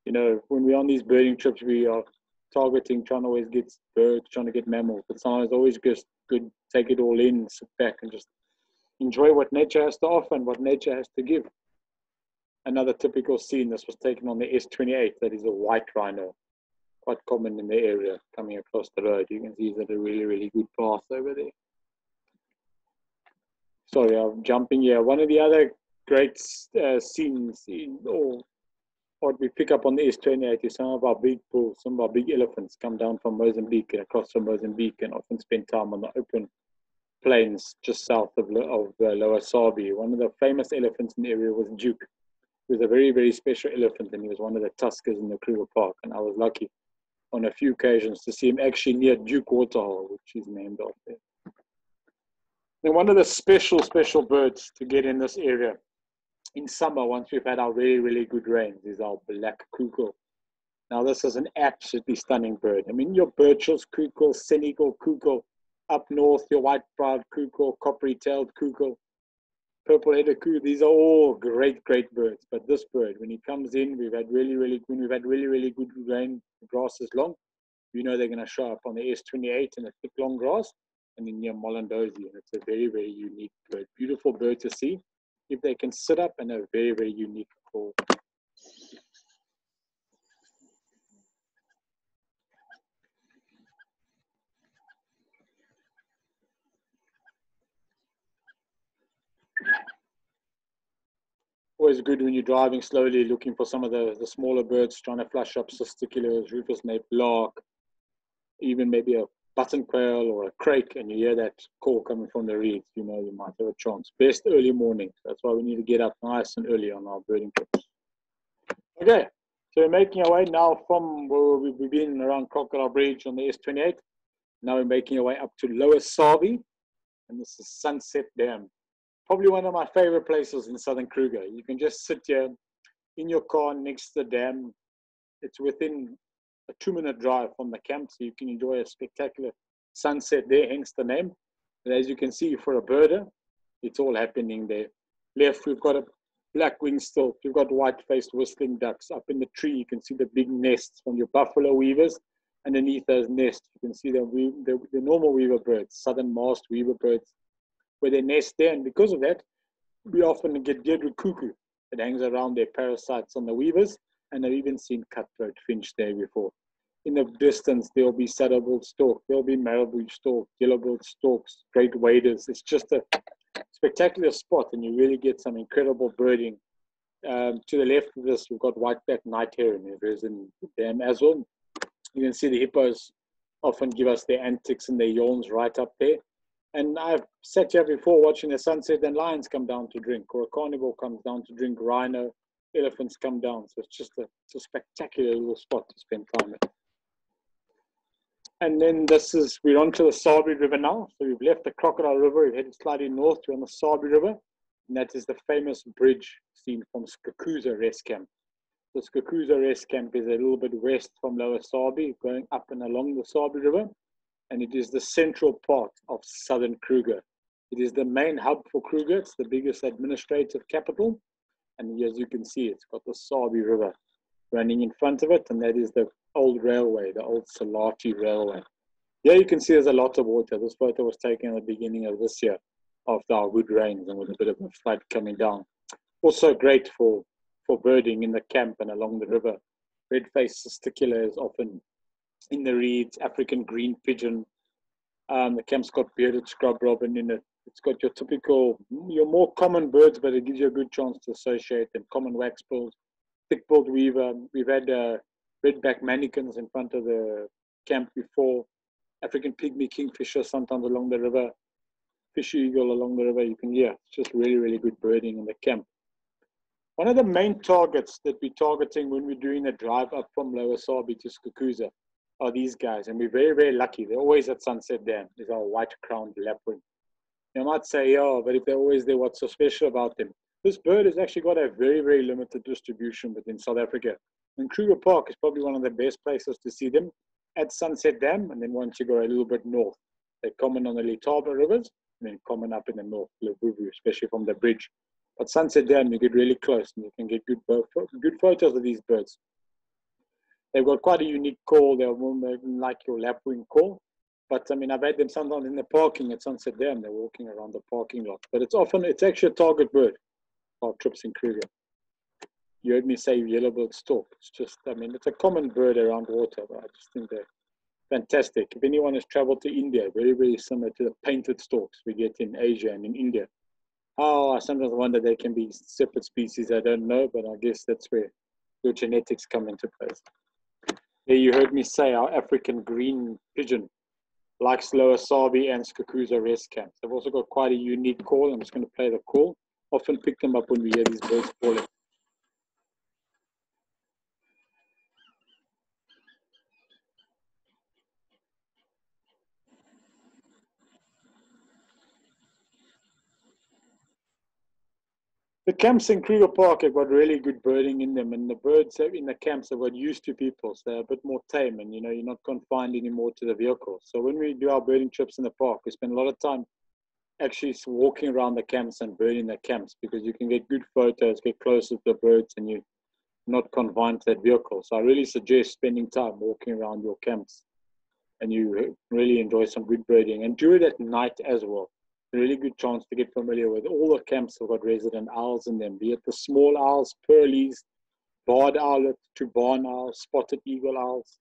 Speaker 1: you know, when we're on these birding trips, we are targeting, trying to always get birds, trying to get mammals. But sometimes it's always just good, take it all in, sit back and just enjoy what nature has to offer and what nature has to give. Another typical scene, this was taken on the S28, that is a white rhino. Quite common in the area coming across the road. You can see that a really, really good path over there. Sorry, I'm jumping here. One of the other great scenes, or what we pick up on the S28 is some of our big bulls, some of our big elephants come down from Mozambique and across from Mozambique and often spend time on the open plains just south of Lower Sabi. One of the famous elephants in the area was Duke. He was a very, very special elephant, and he was one of the tuskers in the Kruger Park. And I was lucky on a few occasions to see him actually near Duke Waterhole, which is named after. And one of the special birds to get in this area in summer, once we've had our really, really good rains, is our black cuckoo. Now, this is an absolutely stunning bird. I mean, your Birchall's cuckoo, Senegal cuckoo, up north, your white-browed cuckoo, coppery-tailed cuckoo, purple-headed cuckoo, these are all great, great birds. But this bird, when he comes in, we've had really, really good rain, the grass is long. You know they're going to show up on the S28 in the thick, long grass, and then near Molandozi. And it's a very, very unique bird. Beautiful bird to see if they can sit up, and a very, very unique call. Always good when you're driving slowly, looking for some of the smaller birds, trying to flush up cisticulars, rufous-naped lark, even maybe a button quail or a crake, and you hear that call coming from the reeds, you know you might have a chance. Best early morning. That's why we need to get up nice and early on our birding trips. Okay, so we're making our way now from where we've been around Crocodile Bridge on the S28. Now we're making our way up to Lower Sabi, and this is Sunset Dam. Probably one of my favorite places in southern Kruger. You can just sit here in your car next to the dam. It's within a 2-minute drive from the camp, so you can enjoy a spectacular sunset there, hence the name. And as you can see, for a birder, it's all happening there. Left, we've got a black-winged stilt. We've got white-faced whistling ducks. Up in the tree, you can see the big nests from your buffalo weavers. Underneath those nests, you can see the normal weaver birds, southern masked weaver birds, where they nest there. And because of that, we often get with cuckoo that hangs around their parasites on the weavers. And I've even seen cutthroat finch there before. In the distance, there'll be saddleball stork, there'll be marabou stork, yellow-billed storks, great waders. It's just a spectacular spot, and you really get some incredible birding. To the left of this, we've got whiteback night heron. There's in the dam as well. You can see the hippos often give us their antics and their yawns right up there. And I've sat here before watching the sunset, and lions come down to drink, or a carnivore comes down to drink, rhino, elephants come down. So it's just it's a spectacular little spot to spend time at. And then we're onto the Sabi River now. So we've left the Crocodile River, we've headed slightly north, we're on the Sabi River. And that is the famous bridge seen from Cuckoo's rest camp. The Cuckoo's rest camp is a little bit west from Lower Sabi, going up and along the Sabi River. And it is the central part of southern Kruger. It is the main hub for Kruger. It's the biggest administrative capital. And as you can see, it's got the Sabi River running in front of it. And that is the old railway, the old Salati Railway. Here you can see there's a lot of water. This photo was taken at the beginning of this year after our good rains and with a bit of a flood coming down. Also great for birding in the camp and along the river. Red-faced cisticular is often in the reeds, African green pigeon. The camp's got bearded scrub robin in it. It's got your typical, your more common birds, but it gives you a good chance to associate them. Common wax-billed, thick-billed weaver. We've had red-backed mannikins in front of the camp before. African pygmy kingfisher sometimes along the river. Fishy eagle along the river. You can hear it's just really, really good birding in the camp. One of the main targets that we're targeting when we're doing a drive up from Lower Sabi to Skukuza are these guys, and we're very, very lucky. They're always at Sunset Dam. These are white-crowned lapwing. You might say, oh, but if they're always there, what's so special about them? This bird has actually got a very, very limited distribution within South Africa. And Kruger Park is probably one of the best places to see them at Sunset Dam. And then once you go a little bit north, they're common on the Letaba rivers, and then common up in the north, Levuvu, especially from the bridge. But Sunset Dam, you get really close, and you can get good photos of these birds. They've got quite a unique call. They're more like your lapwing call. But I mean, I've had them sometimes in the parking at Sunset Dam. They're walking around the parking lot. But it's actually a target bird for trips in Kruger. You heard me say yellow-billed stork. It's just, I mean, it's a common bird around water, but I just think they're fantastic. If anyone has traveled to India, very, very similar to the painted storks we get in Asia and in India. Oh, I sometimes wonder they can be separate species. I don't know, but I guess that's where your genetics come into place. There you heard me say our African green pigeon likes lower Sabi and Skukuza rest camps. They've also got quite a unique call. I'm just going to play the call. Often pick them up when we hear these birds calling. The camps in Kruger Park have got really good birding in them, and the birds in the camps have got used to people, so they're a bit more tame, and you're not confined anymore to the vehicle. So when we do our birding trips in the park, we spend a lot of time actually walking around the camps and birding the camps, because you can get good photos, get closer to the birds, and you're not confined to that vehicle. So I really suggest spending time walking around your camps, and you really enjoy some good birding, and do it at night as well. A really good chance to get familiar with all the camps have got resident owls in them, be it the small owls, pearlies, barred owlet to barn owls, spotted eagle owls.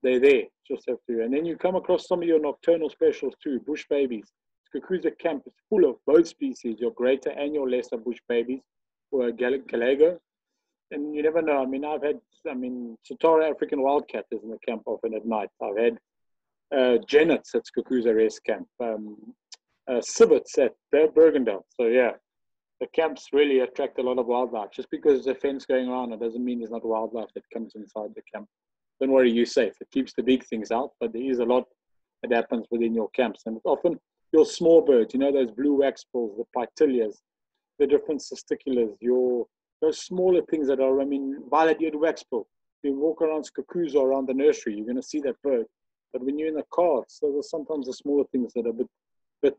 Speaker 1: They're there, just have to. And then you come across some of your nocturnal specials too, bush babies. Skukuza camp is full of both species, your greater and your lesser bush babies, or Galago. And you never know. I mean, Satara African wildcat is in the camp often at night. I've had Jennets at Skukuza rest camp. Civets at Bergendale. So yeah, the camps really attract a lot of wildlife. Just because there's a fence going around, it doesn't mean there's not wildlife that comes inside the camp. Don't worry, you're safe. It keeps the big things out, but there is a lot that happens within your camps. And it's often your small birds, those blue waxbills, the pitilias, the different cisticulars, those smaller things that are, violet-eared waxbill. You walk around Skukuza or around the nursery, you're going to see that bird. But when you're in the car, so there's sometimes the smaller things that are a bit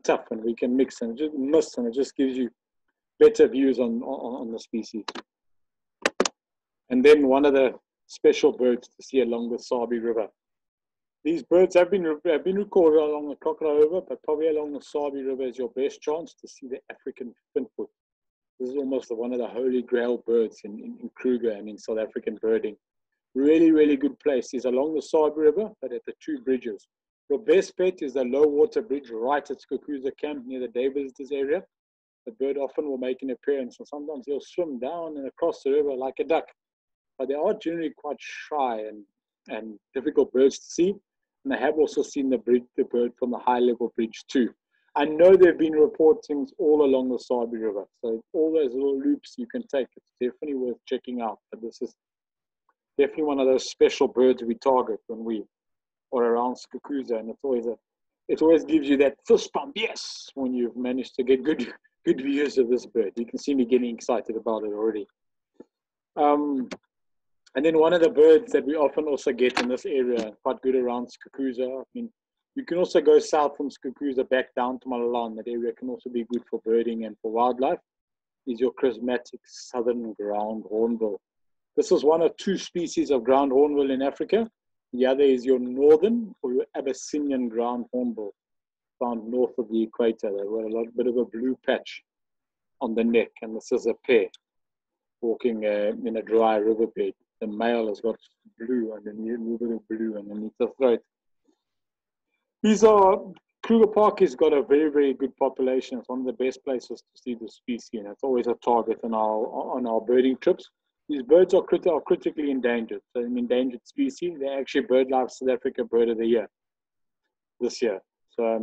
Speaker 1: tough, and we can mix and just miss, and it just gives you better views on the species. And then one of the special birds to see along the Sabi River. These birds have been recorded along the Crocodile River, but probably along the Sabi River is your best chance to see the African finfoot. This is almost one of the holy grail birds in Kruger and in South African birding. Really, really good place is along the Sabi River, but at the two bridges. Your best bet is the low water bridge right at Skukuza camp near the day visitors area. The bird often will make an appearance, and sometimes he'll swim down and across the river like a duck. But they are generally quite shy and difficult birds to see. And I have also seen the bird from the high level bridge too. I know there have been reportings all along the Sabi River. So all those little loops you can take, it's definitely worth checking out. But this is definitely one of those special birds we target when we are around Skukuza, and it always gives you that fist bump, yes, when you've managed to get good views of this bird. You can see me getting excited about it already. And then one of the birds that we often also get in this area, quite good around Skukuza. You can also go south from Skukuza back down to Malalan. That area can also be good for birding and for wildlife. Is your charismatic southern ground hornbill. This is one of two species of ground hornbill in Africa. The other is your northern or your Abyssinian ground hornbill, found north of the equator. They've got a bit of a blue patch on the neck, and this is a pair walking in a dry riverbed. The male has got blue underneath, a little bit of blue underneath the throat. Kruger Park has got a very, very good population. It's one of the best places to see the species, and it's always a target on our birding trips. These birds are critically endangered. So an endangered species. They're actually BirdLife South Africa Bird of the Year this year. So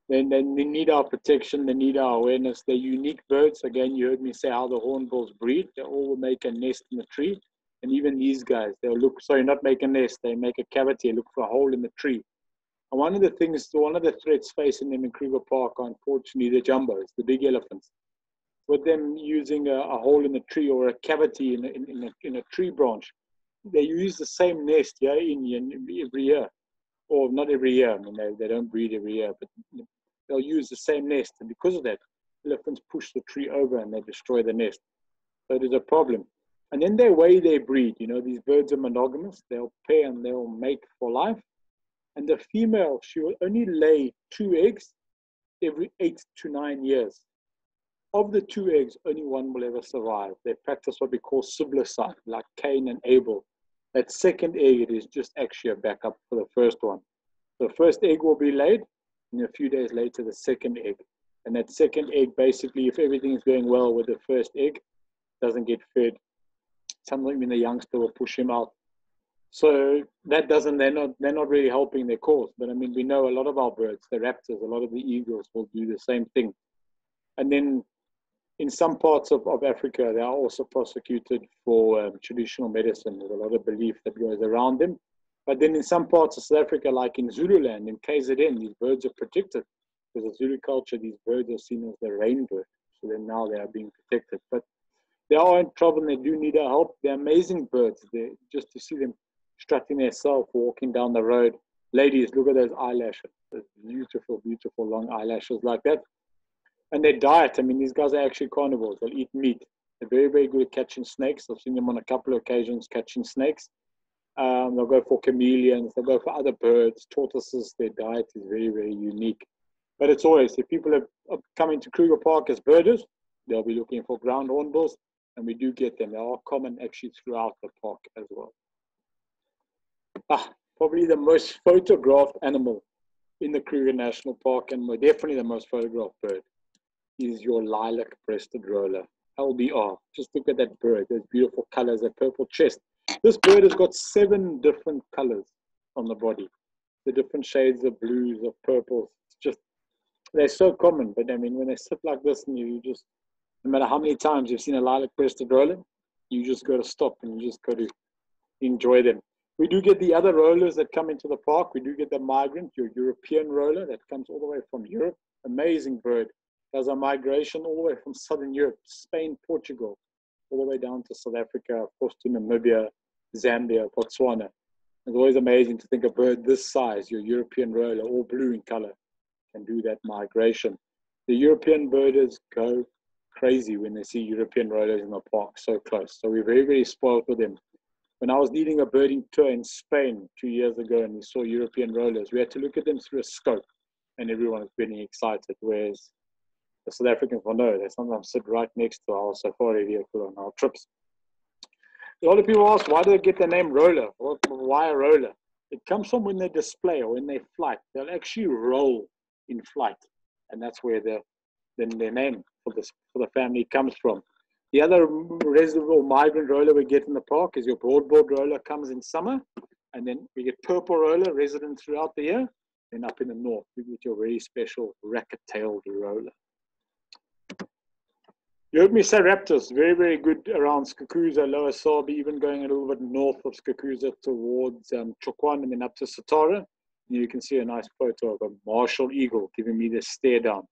Speaker 1: they need our protection. They need our awareness. They're unique birds. Again, you heard me say how the hornbills breed. They all make a nest in the tree. And even these guys, not make a nest. They make a cavity, look for a hole in the tree. And one of the threats facing them in Kruger Park are unfortunately the jumbos, the big elephants. With them using a hole in the tree or a cavity in a tree branch, they use the same nest every year, or not every year. They don't breed every year, but they'll use the same nest, and because of that, elephants push the tree over and they destroy the nest. So it is a problem. And then the way they breed, these birds are monogamous. They'll pair and they'll mate for life. And the female, she will only lay 2 eggs every 8 to 9 years. Of the 2 eggs, only one will ever survive. They practice what we call siblicide, like Cain and Abel. That second egg, it is just actually a backup for the first one. The first egg will be laid, and a few days later, the second egg. And that second egg, basically, if everything is going well with the first egg, doesn't get fed something the youngster will push him out. So that doesn't, they're not really helping their cause. But I mean, we know a lot of our birds, the raptors, a lot of the eagles will do the same thing. And then in some parts of Africa, they are also prosecuted for traditional medicine. There's a lot of belief that goes around them. But then in some parts of South Africa, like in Zululand, in KZN, these birds are protected. Because in Zulu culture, these birds are seen as the rain bird. So then now they are being protected. But they are in trouble and they do need our help. They're amazing birds. Just to see them strutting themselves, walking down the road. Ladies, look at those eyelashes. Those beautiful, beautiful long eyelashes like that. And their diet, I mean, these guys are actually carnivores. They'll eat meat. They're very, very good at catching snakes. I've seen them on a couple of occasions catching snakes. They'll go for chameleons. They'll go for other birds, tortoises. Their diet is very, very unique. But it's always, if people are coming to Kruger Park as birders, they'll be looking for ground hornbills, and we do get them. They are common actually throughout the park as well. Probably the most photographed animal in the Kruger National Park, and definitely the most photographed bird, is your lilac-breasted roller, LBR. Just look at that bird, those beautiful colors, that purple chest. This bird has got 7 different colors on the body, the different shades of blues, of purples. It's just, they're so common, but I mean, when they sit like this, and you just, no matter how many times you've seen a lilac-breasted roller, you just got to stop and you just got to enjoy them. We do get the other rollers that come into the park. We do get the migrant, your European roller that comes all the way from Europe. Amazing bird. Does a migration all the way from Southern Europe, Spain, Portugal, all the way down to South Africa, of course to Namibia, Zambia, Botswana. It's always amazing to think a bird this size, your European roller, all blue in color, can do that migration. The European birders go crazy when they see European rollers in the park so close. So we're very, very spoiled with them. When I was leading a birding tour in Spain 2 years ago and we saw European rollers, we had to look at them through a scope and everyone was getting excited. Whereas the South Africans will know, they sometimes sit right next to our safari vehicle on our trips. A lot of people ask, why do they get the name roller? Why a roller? It comes from when they display or when they flight. They'll actually roll in flight. And that's where their name for the family comes from. The other reservoir migrant roller we get in the park is your broadboard roller, comes in summer. And then we get purple roller, resident throughout the year. Then up in the north, you get your very special racket-tailed roller. You heard me say raptors, very, very good around Skukuza, Lower Sabi, even going a little bit north of Skukuza towards Chokwan and then up to Satara. You can see a nice photo of a martial eagle giving me this stare down.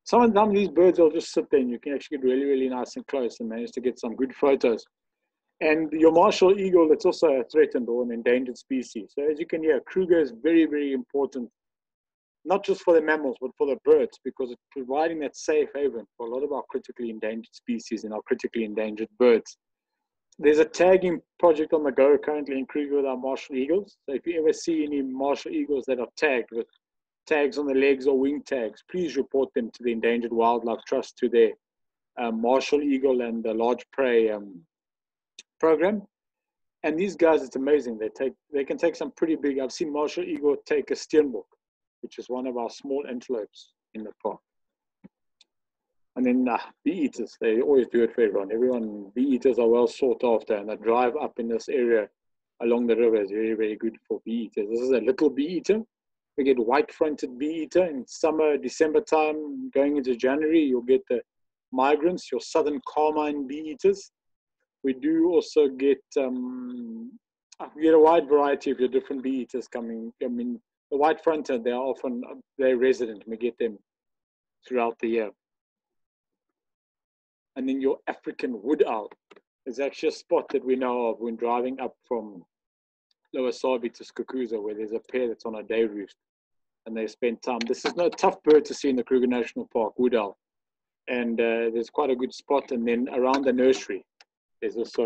Speaker 1: Sometimes these birds will just sit there and you can actually get really, really nice and close and manage to get some good photos. And your martial eagle, it's also a threatened or an endangered species. So as you can hear, Kruger is very, very important, not just for the mammals, but for the birds, because it's providing that safe haven for a lot of our critically endangered species and our critically endangered birds. There's a tagging project on the go currently in Kruger with our martial eagles. So if you ever see any martial eagles that are tagged with tags on the legs or wing tags, please report them to the Endangered Wildlife Trust, to their martial eagle and the large prey program. And these guys, it's amazing. They can take some pretty big. I've seen martial eagle take a steenbok, which is one of our small antelopes in the park. And then bee eaters, they always do it for everyone. Bee eaters are well sought after, and the drive up in this area along the river is very, very good for bee eaters. This is a little bee eater. We get white-fronted bee eater in summer, December time, going into January. You'll get the migrants, your southern carmine bee eaters. We do also get a wide variety of your different bee eaters coming. I mean, the white-fronted, they're resident. We get them throughout the year. And then your African wood owl is actually a spot that we know of when driving up from Lower Sabi to Skukuza, where there's a pair that's on a day roost and they spend time. This is no tough bird to see in the Kruger National Park, wood owl. And there's quite a good spot. And then around the nursery, there's also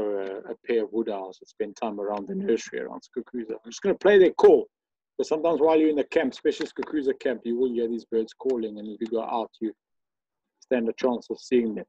Speaker 1: a pair of wood owls that spend time around the nursery around Skukuza. I'm just going to play their call. Because sometimes while you're in the camp, especially Skukuza camp, you will hear these birds calling. And if you go out, you stand a chance of seeing them.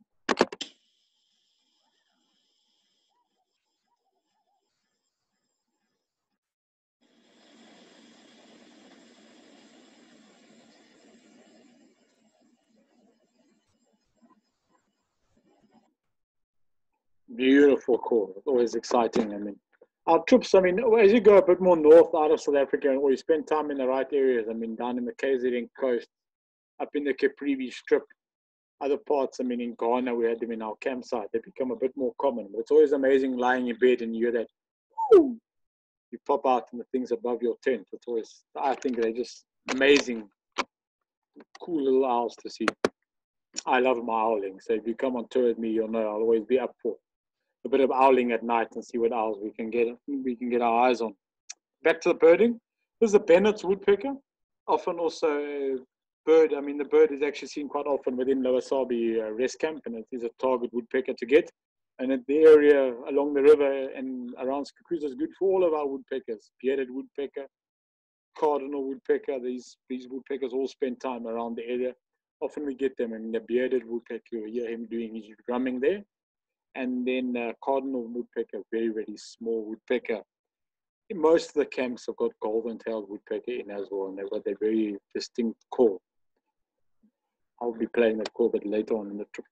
Speaker 1: Beautiful call. It's always exciting. I mean, our trips, I mean, as you go a bit more north out of South Africa, or you spend time in the right areas, I mean, down in the KZN coast, up in the Caprivi Strip, other parts, I mean, in Ghana, we had them in our campsite. They become a bit more common. But it's always amazing lying in bed and you hear that, whoo, you pop out and the things above your tent. It's always, I think they're just amazing, cool little owls to see. I love my owling. So if you come on tour with me, you'll know I'll always be up for a bit of owling at night and see what owls we can get our eyes on. Back to the birding. This is a Bennett's woodpecker. Often also bird. I mean, the bird is actually seen quite often within Lower Sabi rest camp, and it is a target woodpecker to get. And at the area along the river and around Cuckoo is good for all of our woodpeckers. Bearded woodpecker, cardinal woodpecker. These woodpeckers all spend time around the area. Often we get them. I mean, the bearded woodpecker, you hear him doing his drumming there. And then cardinal woodpecker, very, very small woodpecker. Most of the camps have got golden-tailed woodpecker in as well, and they've got a very distinct call. I'll be playing that call a bit later on in the trip.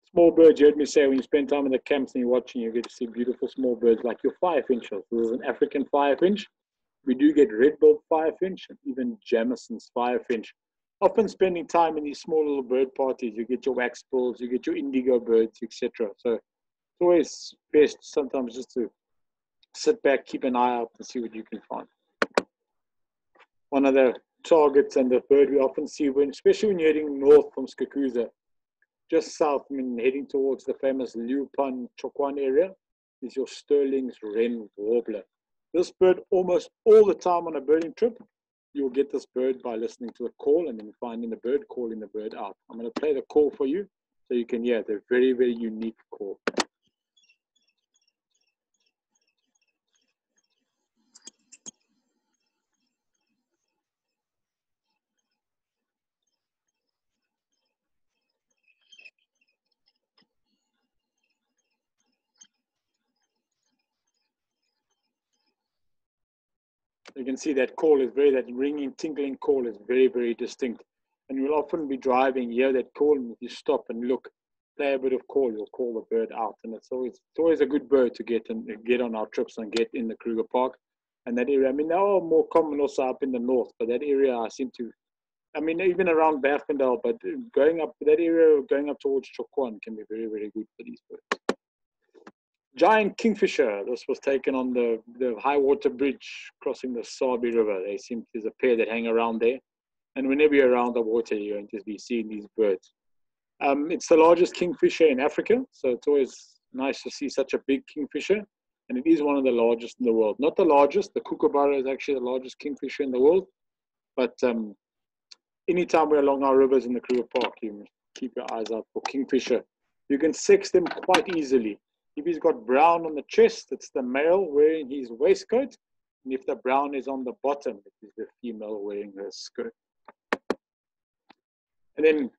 Speaker 1: Small birds, you heard me say, when you spend time in the camps and you're watching, you get to see beautiful small birds like your 5-inchers. This is an African 5-inch. We do get red-billed 5-inch and even Jamison's 5-inch. Often spending time in these small little bird parties, you get your wax bills, you get your indigo birds, etc. So it's always best sometimes just to sit back, keep an eye out and see what you can find. One of the targets and the bird we often see, especially when you're heading north from Skukuza, just south, I mean, heading towards the famous Liupan Chokwan area, is your Sterling's Ren Warbler. This bird, almost all the time on a birding trip, you'll get this bird by listening to the call and then finding the bird, calling the bird out. I'm going to play the call for you so you can hear the very, very unique call. You can see that call is that ringing, tinkling call is very, very distinct. And you'll often be driving, hear that call, and if you stop and look, play a bit of call, you'll call the bird out. And it's always a good bird to get on our trips and get in the Kruger Park. And that area, I mean, they are more common also up in the north, but that area I seem to, I mean, even around Bergendal, but going up that area, going up towards Chokwan can be very, very good for these birds. Giant Kingfisher. This was taken on the high water bridge crossing the Sabi River. There's a pair that hang around there. And whenever you're around the water, you're going to be seeing these birds. It's the largest kingfisher in Africa. So it's always nice to see such a big kingfisher. And it is one of the largest in the world. Not the largest. The kookaburra is actually the largest kingfisher in the world. But anytime we're along our rivers in the Kruger Park, you must keep your eyes out for kingfisher. You can sex them quite easily. If he's got brown on the chest, it's the male wearing his waistcoat. And if the brown is on the bottom, it is the female wearing her skirt. And then,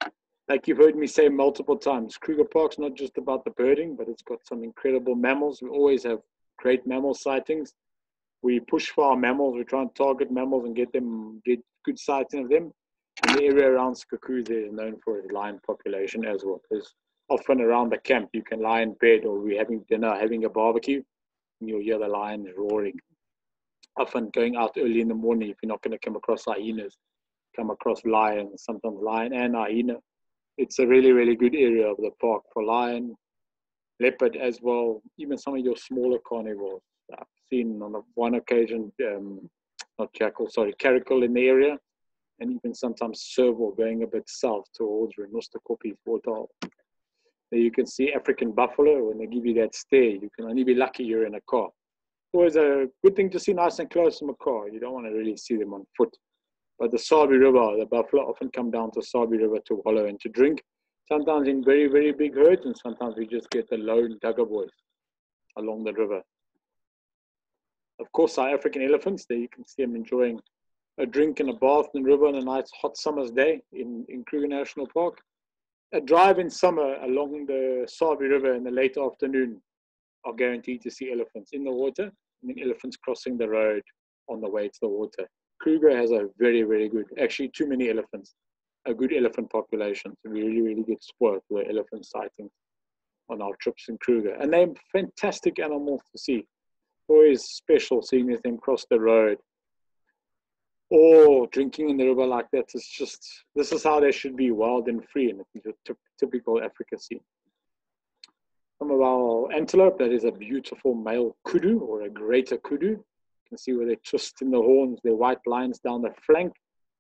Speaker 1: like you've heard me say multiple times, Kruger Park's not just about the birding, but it's got some incredible mammals. We always have great mammal sightings. We push for our mammals. We try and target mammals and get good sighting of them. And the area around Cuckoo is known for its lion population as well. There's often around the camp, you can lie in bed or we're having dinner, having a barbecue, and you'll hear the lions roaring. Often going out early in the morning, if you're not going to come across hyenas, come across lions, sometimes lion and hyena. It's a really, really good area of the park for lion, leopard as well, even some of your smaller carnivores. I've seen on one occasion, caracal in the area, and even sometimes serval going a bit south towards Renosterkopi, Portal. There you can see African buffalo. When they give you that stare, you can only be lucky you're in a car. It's always a good thing to see nice and close from a car. You don't want to really see them on foot. But the Sabi River, the buffalo often come down to Sabi River to wallow and to drink. Sometimes in very, very big herds, and sometimes we just get the lone dugger boys along the river. Of course, our African elephants, there you can see them enjoying a drink and a bath in the river on a nice hot summer's day in Kruger National Park. A drive in summer along the Sabi River in the late afternoon are guaranteed to see elephants in the water, and then elephants crossing the road on the way to the water. Kruger has a very, very good, actually too many elephants, a good elephant population. So we really, really get spoiled with elephant sightings. on our trips in Kruger. And they're fantastic animals to see. Always special seeing them cross the road or drinking in the river like that. It's just, this is how they should be, wild and free, and it's a typical Africa scene. Some of our antelope, that is a beautiful male kudu or a greater kudu. You can see where they twist in the horns, their white lines down the flank.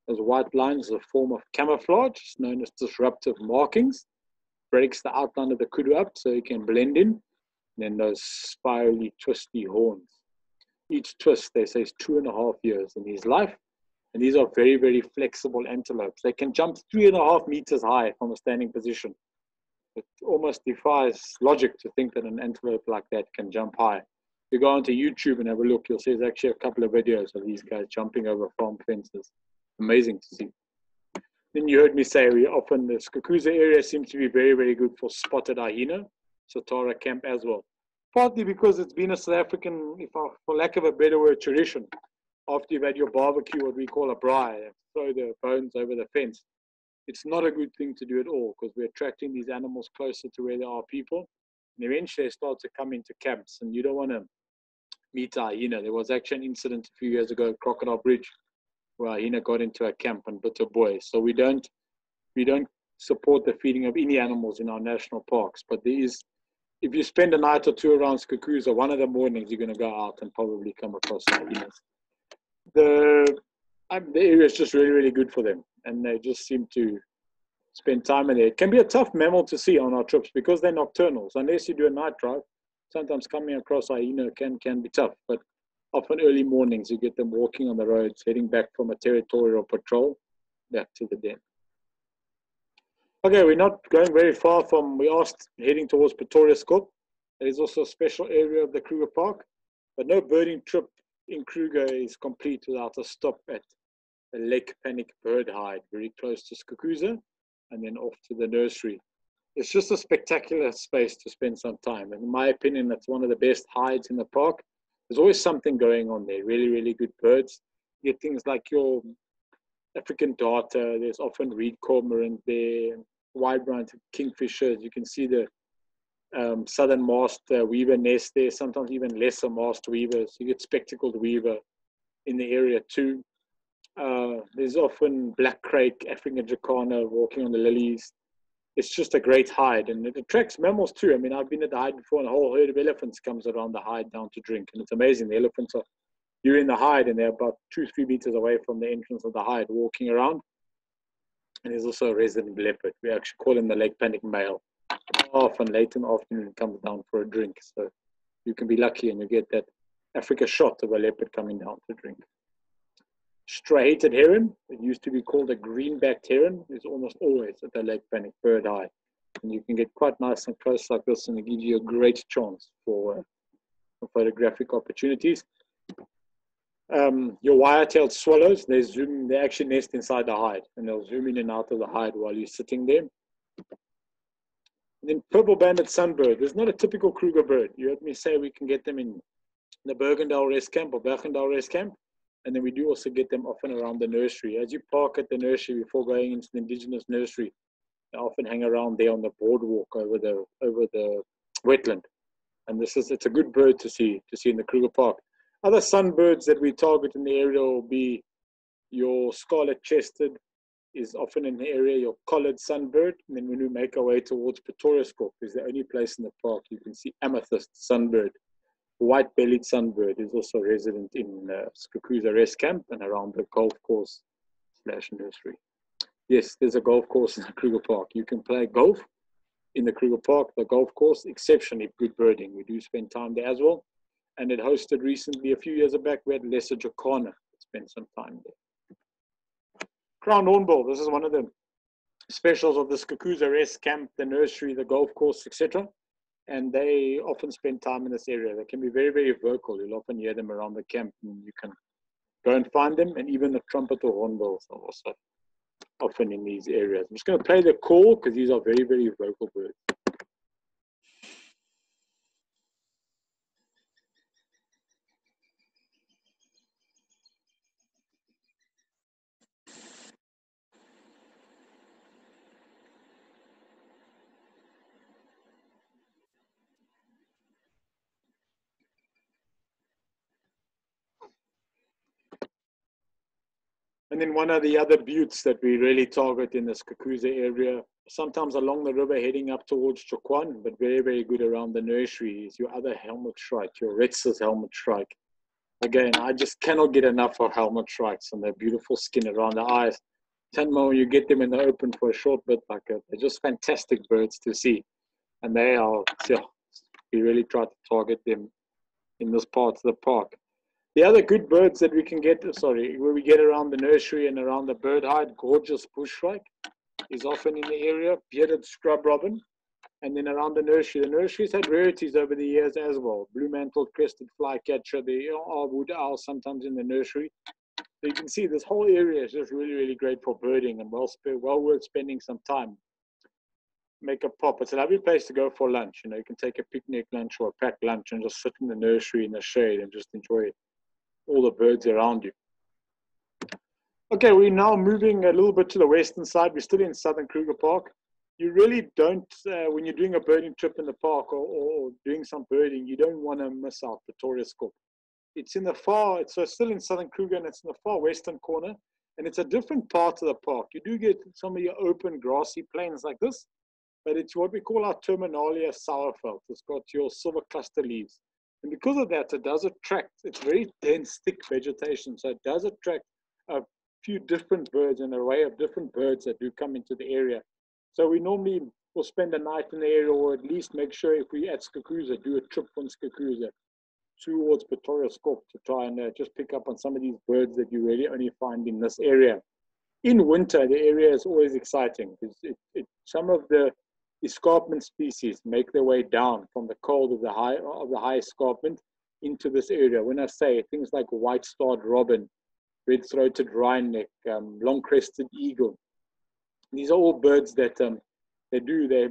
Speaker 1: Those white lines are a form of camouflage. It's known as disruptive markings. Breaks the outline of the kudu up so you can blend in. And then those spirally twisty horns. Each twist, they say, is 2.5 years in his life. And these are very, very flexible antelopes. They can jump 3.5 meters high from a standing position. It almost defies logic to think that an antelope like that can jump high. If you go onto YouTube and have a look, you'll see there's actually a couple of videos of these guys jumping over farm fences. Amazing to see. Then you heard me say often the Cuckoo area seems to be very, very good for spotted hyena, Satara camp as well. Partly because it's been a South African, for lack of a better word, tradition. After you've had your barbecue, what we call a braai, throw the bones over the fence. It's not a good thing to do at all because we're attracting these animals closer to where there are people. And eventually they start to come into camps, and you don't want to meet a hyena. There was actually an incident a few years ago at Crocodile Bridge where a hyena got into a camp and bit a boy. So we don't support the feeding of any animals in our national parks. But there is, if you spend a night or two around Cuckoos, or one of the mornings, you're going to go out and probably come across hyenas. The area is just really, really good for them, and they just seem to spend time in there. It can be a tough mammal to see on our trips because they're nocturnal. So unless you do a night drive, sometimes coming across hyena can be tough. But often early mornings, you get them walking on the roads, heading back from a territorial patrol back to the den. Okay, we're not going very far from, we asked heading towards Pretoria Skop. There is also a special area of the Kruger Park, but no birding trip in Kruger is complete without a stop at the Lake Panic bird hide, very close to Skukuza, and then off to the nursery. It's just a spectacular space to spend some time. And in my opinion, that's one of the best hides in the park. There's always something going on there, really, really good birds. You get things like your African darter, there's often reed cormorant there, wide-browed kingfishers. You can see the southern masked weaver nest there, sometimes even lesser masked weavers. You get spectacled weaver in the area too. There's often black crake, African jacana walking on the lilies. It's just a great hide, and it attracts mammals too. I mean, I've been at the hide before, and a whole herd of elephants comes around the hide down to drink, and it's amazing. The elephants are, you're in the hide, and they're about 2-3 meters away from the entrance of the hide, walking around. And there's also a resident leopard. We actually call him the Lake Panic male. Often late in the afternoon, comes down for a drink. So you can be lucky, and you get that Africa shot of a leopard coming down to drink. Striated heron, it used to be called a green-backed heron, is almost always at the Lake Panic bird hide. And you can get quite nice and close like this, and it gives you a great chance for photographic opportunities. Your wire-tailed swallows, they actually nest inside the hide, and they'll zoom in and out of the hide while you're sitting there. And then purple-banded sunbird. There's not a typical Kruger bird. You heard me say we can get them in the Bergendal Rest Camp or Bergendal Rest Camp. And then we do also get them often around the nursery. As you park at the nursery before going into the indigenous nursery, they often hang around there on the boardwalk over the wetland. And it's a good bird to see in the Kruger Park. Other sunbirds that we target in the area will be your scarlet-chested is often in the area, your collared sunbird. And then when we make our way towards Pretoria Skop, is the only place in the park you can see amethyst sunbird. White-bellied sunbird is also resident in Skukuza Rest Camp and around the golf course / nursery. Yes, there's a golf course in the Kruger Park. You can play golf in the Kruger Park, the golf course, exceptionally good birding. We do spend time there as well. And it hosted recently, a few years back, we had lesser jacana that spent some time there. Crown hornball, this is one of the specials of the Skukuza Rest Camp, the nursery, the golf course, etc. And they often spend time in this area. They can be very, very vocal. You'll often hear them around the camp, and you can go and find them. And even the trumpet or hornbills are also often in these areas. I'm just going to play the call because these are very, very vocal birds. And then one of the other buttes that we really target in this Cuckoo area, sometimes along the river heading up towards Chokwan, but very, very good around the nursery, is your other helmet shrike, your Retz's helmet shrike. Again, I just cannot get enough of helmet shrikes and their beautiful skin around the eyes. When you get them in the open for a short bit, like they're just fantastic birds to see. And they are, we really try to target them in this part of the park. The other good birds that we can get, where we get around the nursery and around the bird hide, gorgeous bush shrike is often in the area, bearded scrub robin, and then around the nursery's had rarities over the years as well. Blue-mantled crested flycatcher, there are wood owls sometimes in the nursery. So you can see this whole area is just really, really great for birding and well worth spending some time. Make a pop. It's a lovely place to go for lunch. You know, you can take a picnic lunch or a packed lunch and just sit in the nursery in the shade and just enjoy all the birds around you. Okay, we're now moving a little bit to the western side. We're still in Southern Kruger Park. You really don't, when you're doing a birding trip in the park or doing some birding, you don't want to miss out the Taurus Skop. It's in the far, it's still in Southern Kruger, and it's in the far western corner, and it's a different part of the park. You do get some of your open grassy plains like this, but it's what we call our Terminalia sourfelt. It's got your silver cluster leaves. And because of that, it does attract, it's very dense, thick vegetation, so it does attract a few different birds, an array of different birds that do come into the area. So we normally will spend a night in the area, or at least make sure if we at Skakooza, do a trip from Skakooza towards Pretoria Skop to try and just pick up on some of these birds that you really only find in this area. In winter, the area is always exciting because some of the escarpment species make their way down from the cold of the high escarpment into this area. When I say things like white-starred robin, red-throated wryneck, long-crested eagle, these are all birds that they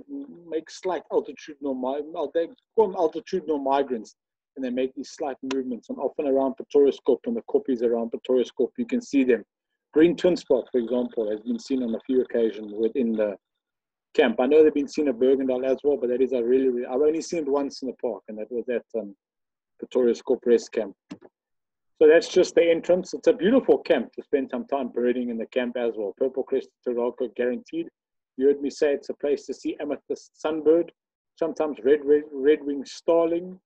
Speaker 1: make slight altitudinal, they call them altitudinal migrants, and they make these slight movements, and often around Pretoria Skop and the koppies around Pretoria Skop, you can see them. Green twin spot, for example, has been seen on a few occasions within the camp. I know they've been seen at Bergendal as well, but that is a really, I've only seen it once in the park, and that was at Pretoria Skop Rest Camp. So that's just the entrance. It's a beautiful camp to spend some time birding in the camp as well. Purple crested turako guaranteed. You heard me say it's a place to see Amethyst Sunbird, sometimes red-winged starling.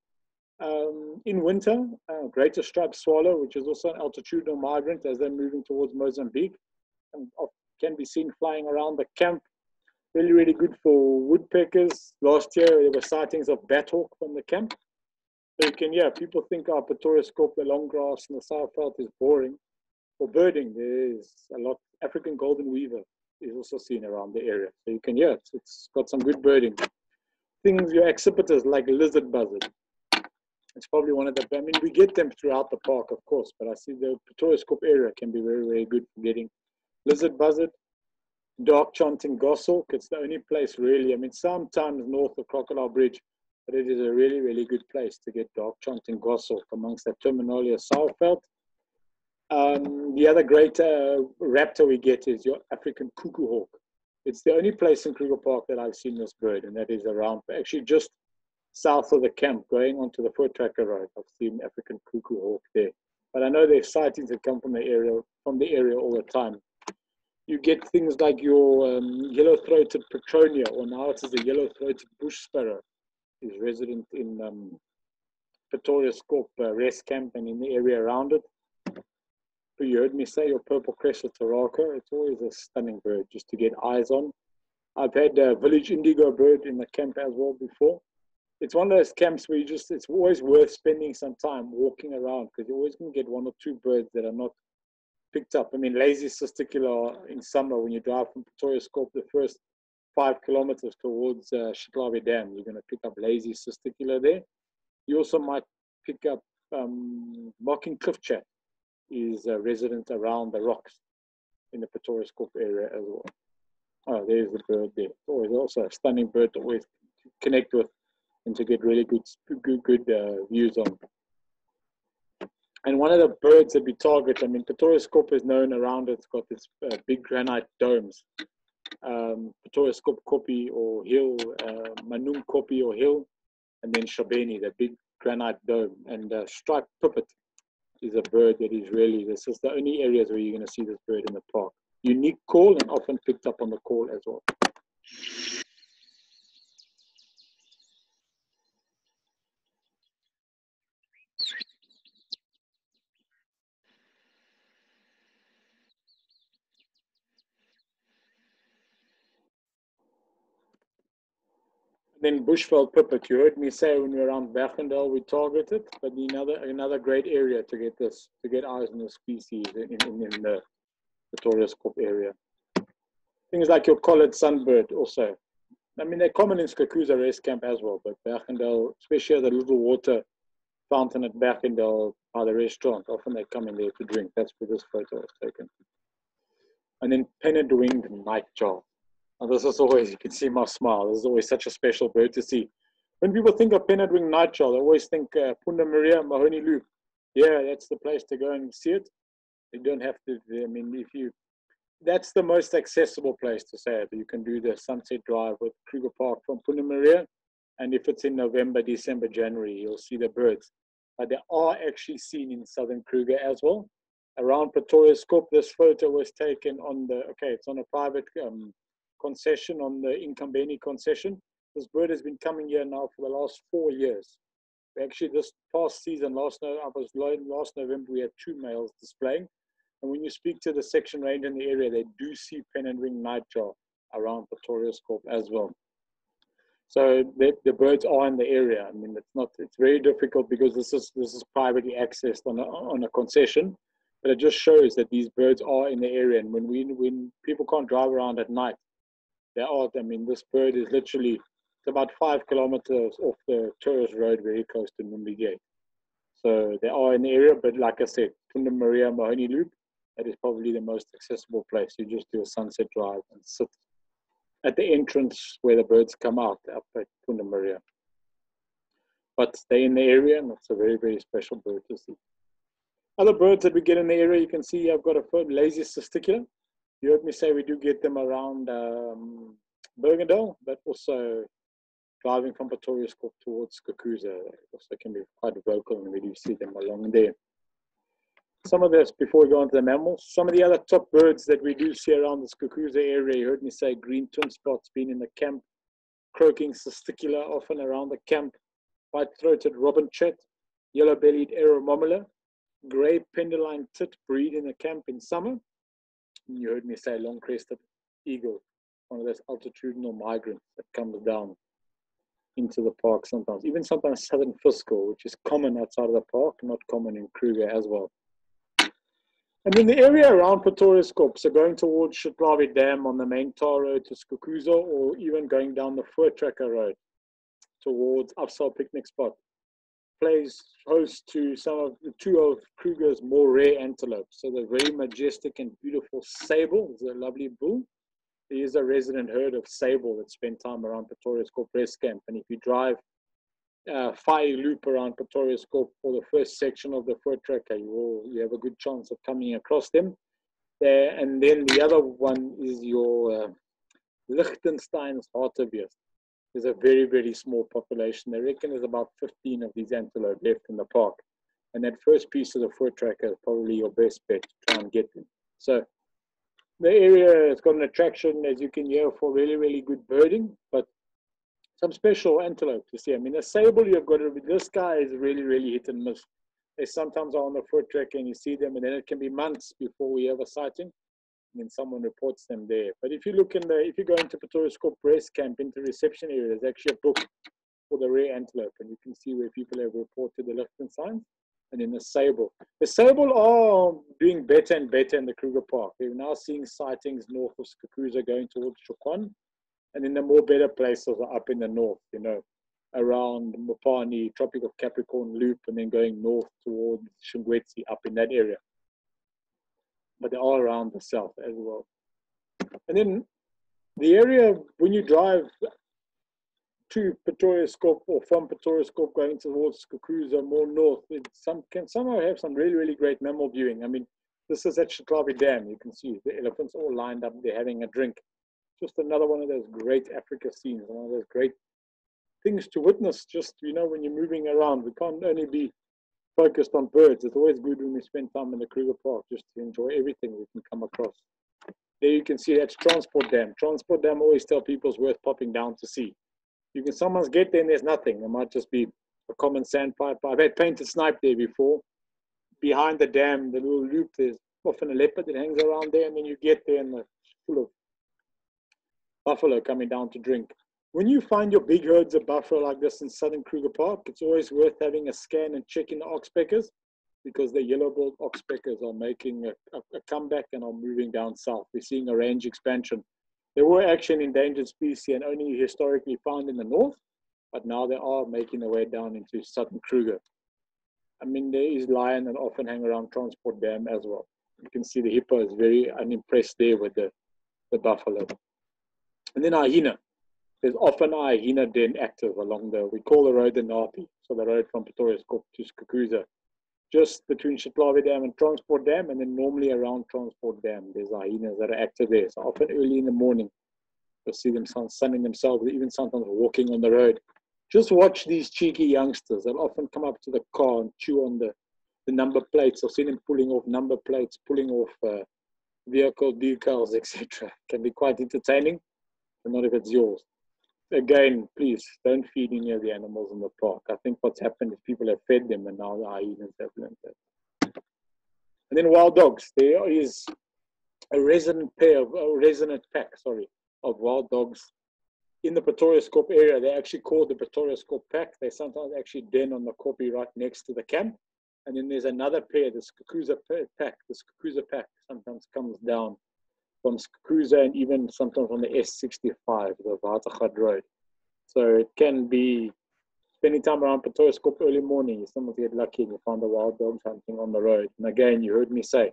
Speaker 1: In winter, greater striped swallow, which is also an altitudinal migrant as they're moving towards Mozambique, and can be seen flying around the camp. Really, really good for woodpeckers. Last year, there were sightings of bathawk from the camp. So you can, people think our Pretoria Skop, the long grass and the sourfelt is boring. For birding, there's a lot. African golden weaver is also seen around the area. So you can, it's got some good birding. Things, your accipiters like lizard buzzard. It's probably one of the, we get them throughout the park, of course, but I see the Pretoria Skop area can be very, very good for getting lizard buzzard, dark chanting goshawk. It's the only place really, sometimes north of Crocodile Bridge, but it is a really, really good place to get dark chanting goshawk amongst that Terminalia sourfelt. The other great raptor we get is your African cuckoo hawk. It's the only place in Kruger Park that I've seen this bird, and that is around, actually just south of the camp, going onto the Fort Tracker Road. I've seen African cuckoo hawk there. But I know there's sightings that come from the area all the time. You get things like your yellow-throated petronia, or now it is a yellow-throated bush sparrow, is resident in Pretoria Skop Rest Camp and in the area around it. But you heard me say your purple crested turako. It's always a stunning bird just to get eyes on. I've had a village indigo bird in the camp as well before. It's one of those camps where it's always worth spending some time walking around, because you're always going to get one or two birds that are not picked up. lazy cisticular in summer, when you drive from Pretoria Skop the first 5 kilometers towards Shiklawe Dam, you're going to pick up lazy cisticular there. You also might pick up mocking cliffchat, is a resident around the rocks in the Pretoria Skop area as well. Oh, there's the bird there. It's always also a stunning bird to always connect with and to get really good views on. And one of the birds that we target, Pretoria Skop is known around it. It's got this big granite domes. Pretoria Skop koppie or hill, Manung koppie or hill, and then Shabeni, the big granite dome, and striped pipit. is a bird that is really, this is the only areas where you're going to see this bird in the park. Unique call and often picked up on the call as well. Then bushveld pipit, you heard me say when we were around Bergendal we targeted, but another great area to get eyes on the species in the Pretoria Scope area. Things like your collared sunbird also. I mean, they're common in Cuckoo's rest camp as well, but Bergendal, especially the little water fountain at Bergendal by the restaurant, often they come in there to drink. That's where this photo was taken. And then pennant-winged nightjar. And this is always, you can see my smile, this is always such a special bird to see. When people think of pennant-winged nightjar, they always think Punda Maria, Mahoney Loop. Yeah, that's the place to go and see it. You don't have to, I mean, that's the most accessible place to say it. You can do the sunset drive with Kruger Park from Punda Maria. And if it's in November, December, January, you'll see the birds. But they are actually seen in Southern Kruger as well. Around Pretoria Scope, this photo was taken on it's on a private concession, on the Incombeni concession. This bird has been coming here now for the last 4 years. Actually, this past season, last November, we had 2 males displaying. And when you speak to the section range in the area, they do see pennant-winged nightjar around Pretoria Scope as well. So the birds are in the area. I mean, it's very difficult because this is privately accessed on a concession, but it just shows that these birds are in the area. And when people can't drive around at night, they are. I mean, this bird is literally, it's about 5 kilometers off the tourist road, very close to Numbi Gate. So they are in the area, but like I said, Punda Maria Mahoney Loop, that is probably the most accessible place. You just do a sunset drive and sit at the entrance where the birds come out up at Punda Maria. But they're in the area, and it's a very, very special bird to see. Other birds that we get in the area, you can see I've got a lazy testicular. You heard me say we do get them around Bergendal, but also driving from Pretoria Scope towards Cuckoo. They also can be quite vocal, and we do see them along there. Some of this, before we go on to the mammals, some of the other top birds that we do see around this Cuckoo area, you heard me say green twin spots being in the camp, croaking testicular often around the camp, white-throated robin-chet, yellow-bellied aeromomula, grey penduline tit breed in the camp in summer. And you heard me say long-crested eagle, one of those altitudinal migrants that comes down into the park sometimes. Even sometimes southern fiscal, which is common outside of the park, not common in Kruger as well. And in the area around Pretoria Scope, so going towards Shetlawi Dam on the main tar road to Skukuza, or even going down the Voortrekker Road towards Afsal Picnic Spot, plays host to two of Kruger's more rare antelopes. So the very majestic and beautiful sable is a lovely bull. He is a resident herd of sable that spend time around Pretoria Scope Rest Camp. And if you drive fire loop around Pretoria Scope for the first section of the Voortrekker, you have a good chance of coming across them there. And then the other one is your Liechtenstein's hartebeest. There's a very, very small population. They reckon there's about 15 of these antelope left in the park. And that first piece of the Voortrekker is probably your best bet to try and get them. So the area has got an attraction, as you can hear, for really, really good birding, but some special antelope to see. I mean, the sable, you've got to, this guy is really, really hit and miss. They sometimes are on the Voortrekker and you see them, and then it can be months before we have a sighting, and then someone reports them there. But if you look if you go into Pretoria Scope Rest Camp, into reception area, there's actually a book for the rare antelope, and you can see where people have reported the Liechtensteins, and then the sable. The sable are doing better and better in the Kruger Park. We're now seeing sightings north of Skukuza going towards Chokwan. And then the more better places are up in the north, you know, around Mopani, Tropic of Capricorn Loop, and then going north towards Shingwetsi, up in that area. But they're all around the south as well. And then the area, when you drive to Pretoria Scope or from Pretoria Scope going towards Skukuza more north, can somehow have some really, really great mammal viewing. I mean, this is at Shetlawi Dam. You can see the elephants all lined up. They're having a drink. Just another one of those great Africa scenes, one of those great things to witness. Just, you know, when you're moving around, we can't only be focused on birds. It's always good when we spend time in the Kruger Park just to enjoy everything we can come across. There you can see that's Transport Dam. Transport Dam always tell people it's worth popping down to see. You can sometimes get there and there's nothing. It might just be a common sandpiper. I've had painted snipe there before. Behind the dam, the little loop, there's often a leopard that hangs around there, and then you get there and it's full of buffalo coming down to drink. When you find your big herds of buffalo like this in Southern Kruger Park, it's always worth having a scan and checking the oxpeckers, because the yellow-billed oxpeckers are making a comeback and are moving down south. We're seeing a range expansion. They were actually an endangered species and only historically found in the north, but now they are making their way down into Southern Kruger. I mean, there is lion and often hang around Transport Dam as well. You can see the hippo is very unimpressed there with the buffalo. And then hyena. There's often a hyena den active along we call the road the Napi, so the road from Pretoria's Kop to Cuckoo, just between Shatlawe Dam and Transport Dam, and then normally around Transport Dam, there's hyenas that are active there. So often early in the morning, you'll see them sunning themselves, even sometimes walking on the road. Just watch these cheeky youngsters. They'll often come up to the car and chew on the number plates. I've seen them pulling off number plates, pulling off vehicle decals, etc. Can be quite entertaining, but not if it's yours. Again, please don't feed any of the animals in the park. I think what's happened is people have fed them and now the hyenas have learned that. And then wild dogs. There is a resident pack of wild dogs in the Pretoria's Kop area. They're actually called the Pretoria's Kop pack. They sometimes actually den on the koppie right next to the camp. And then there's another pair, the Cuckoo pack. The Cuckoo pack sometimes comes down from Cuckoo and even sometimes on the S65, the Watergat Road. So it can be spending time around Pretoria's Kop early morning. You sometimes get lucky and you find the wild dogs hunting on the road. And again, you heard me say,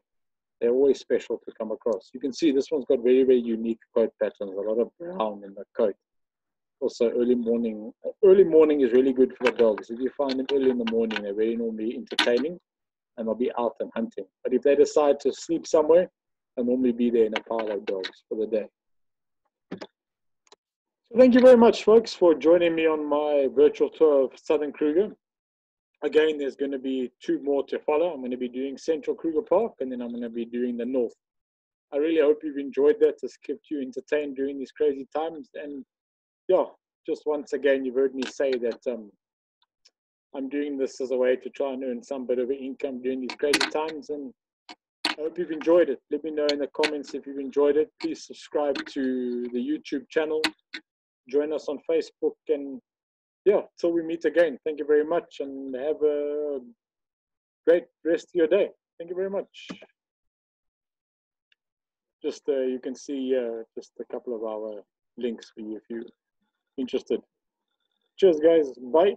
Speaker 1: they're always special to come across. You can see this one's got very, very unique coat patterns, a lot of brown in the coat. Also, early morning is really good for the dogs. If you find them early in the morning, they're very normally entertaining and they'll be out and hunting. But if they decide to sleep somewhere, they'll normally be there in a pile of dogs for the day. So thank you very much, folks, for joining me on my virtual tour of Southern Kruger. Again, there's going to be 2 more to follow. I'm going to be doing Central Kruger Park, and then I'm going to be doing the North. I really hope you've enjoyed that. It's kept you entertained during these crazy times. And yeah, just once again, you've heard me say that I'm doing this as a way to try and earn some bit of income during these crazy times. And I hope you've enjoyed it. Let me know in the comments if you've enjoyed it. Please subscribe to the YouTube channel. Join us on Facebook. And yeah, till we meet again. Thank you very much and have a great rest of your day. Thank you very much. Just you can see just a couple of our links for you if you're interested. Cheers, guys. Bye.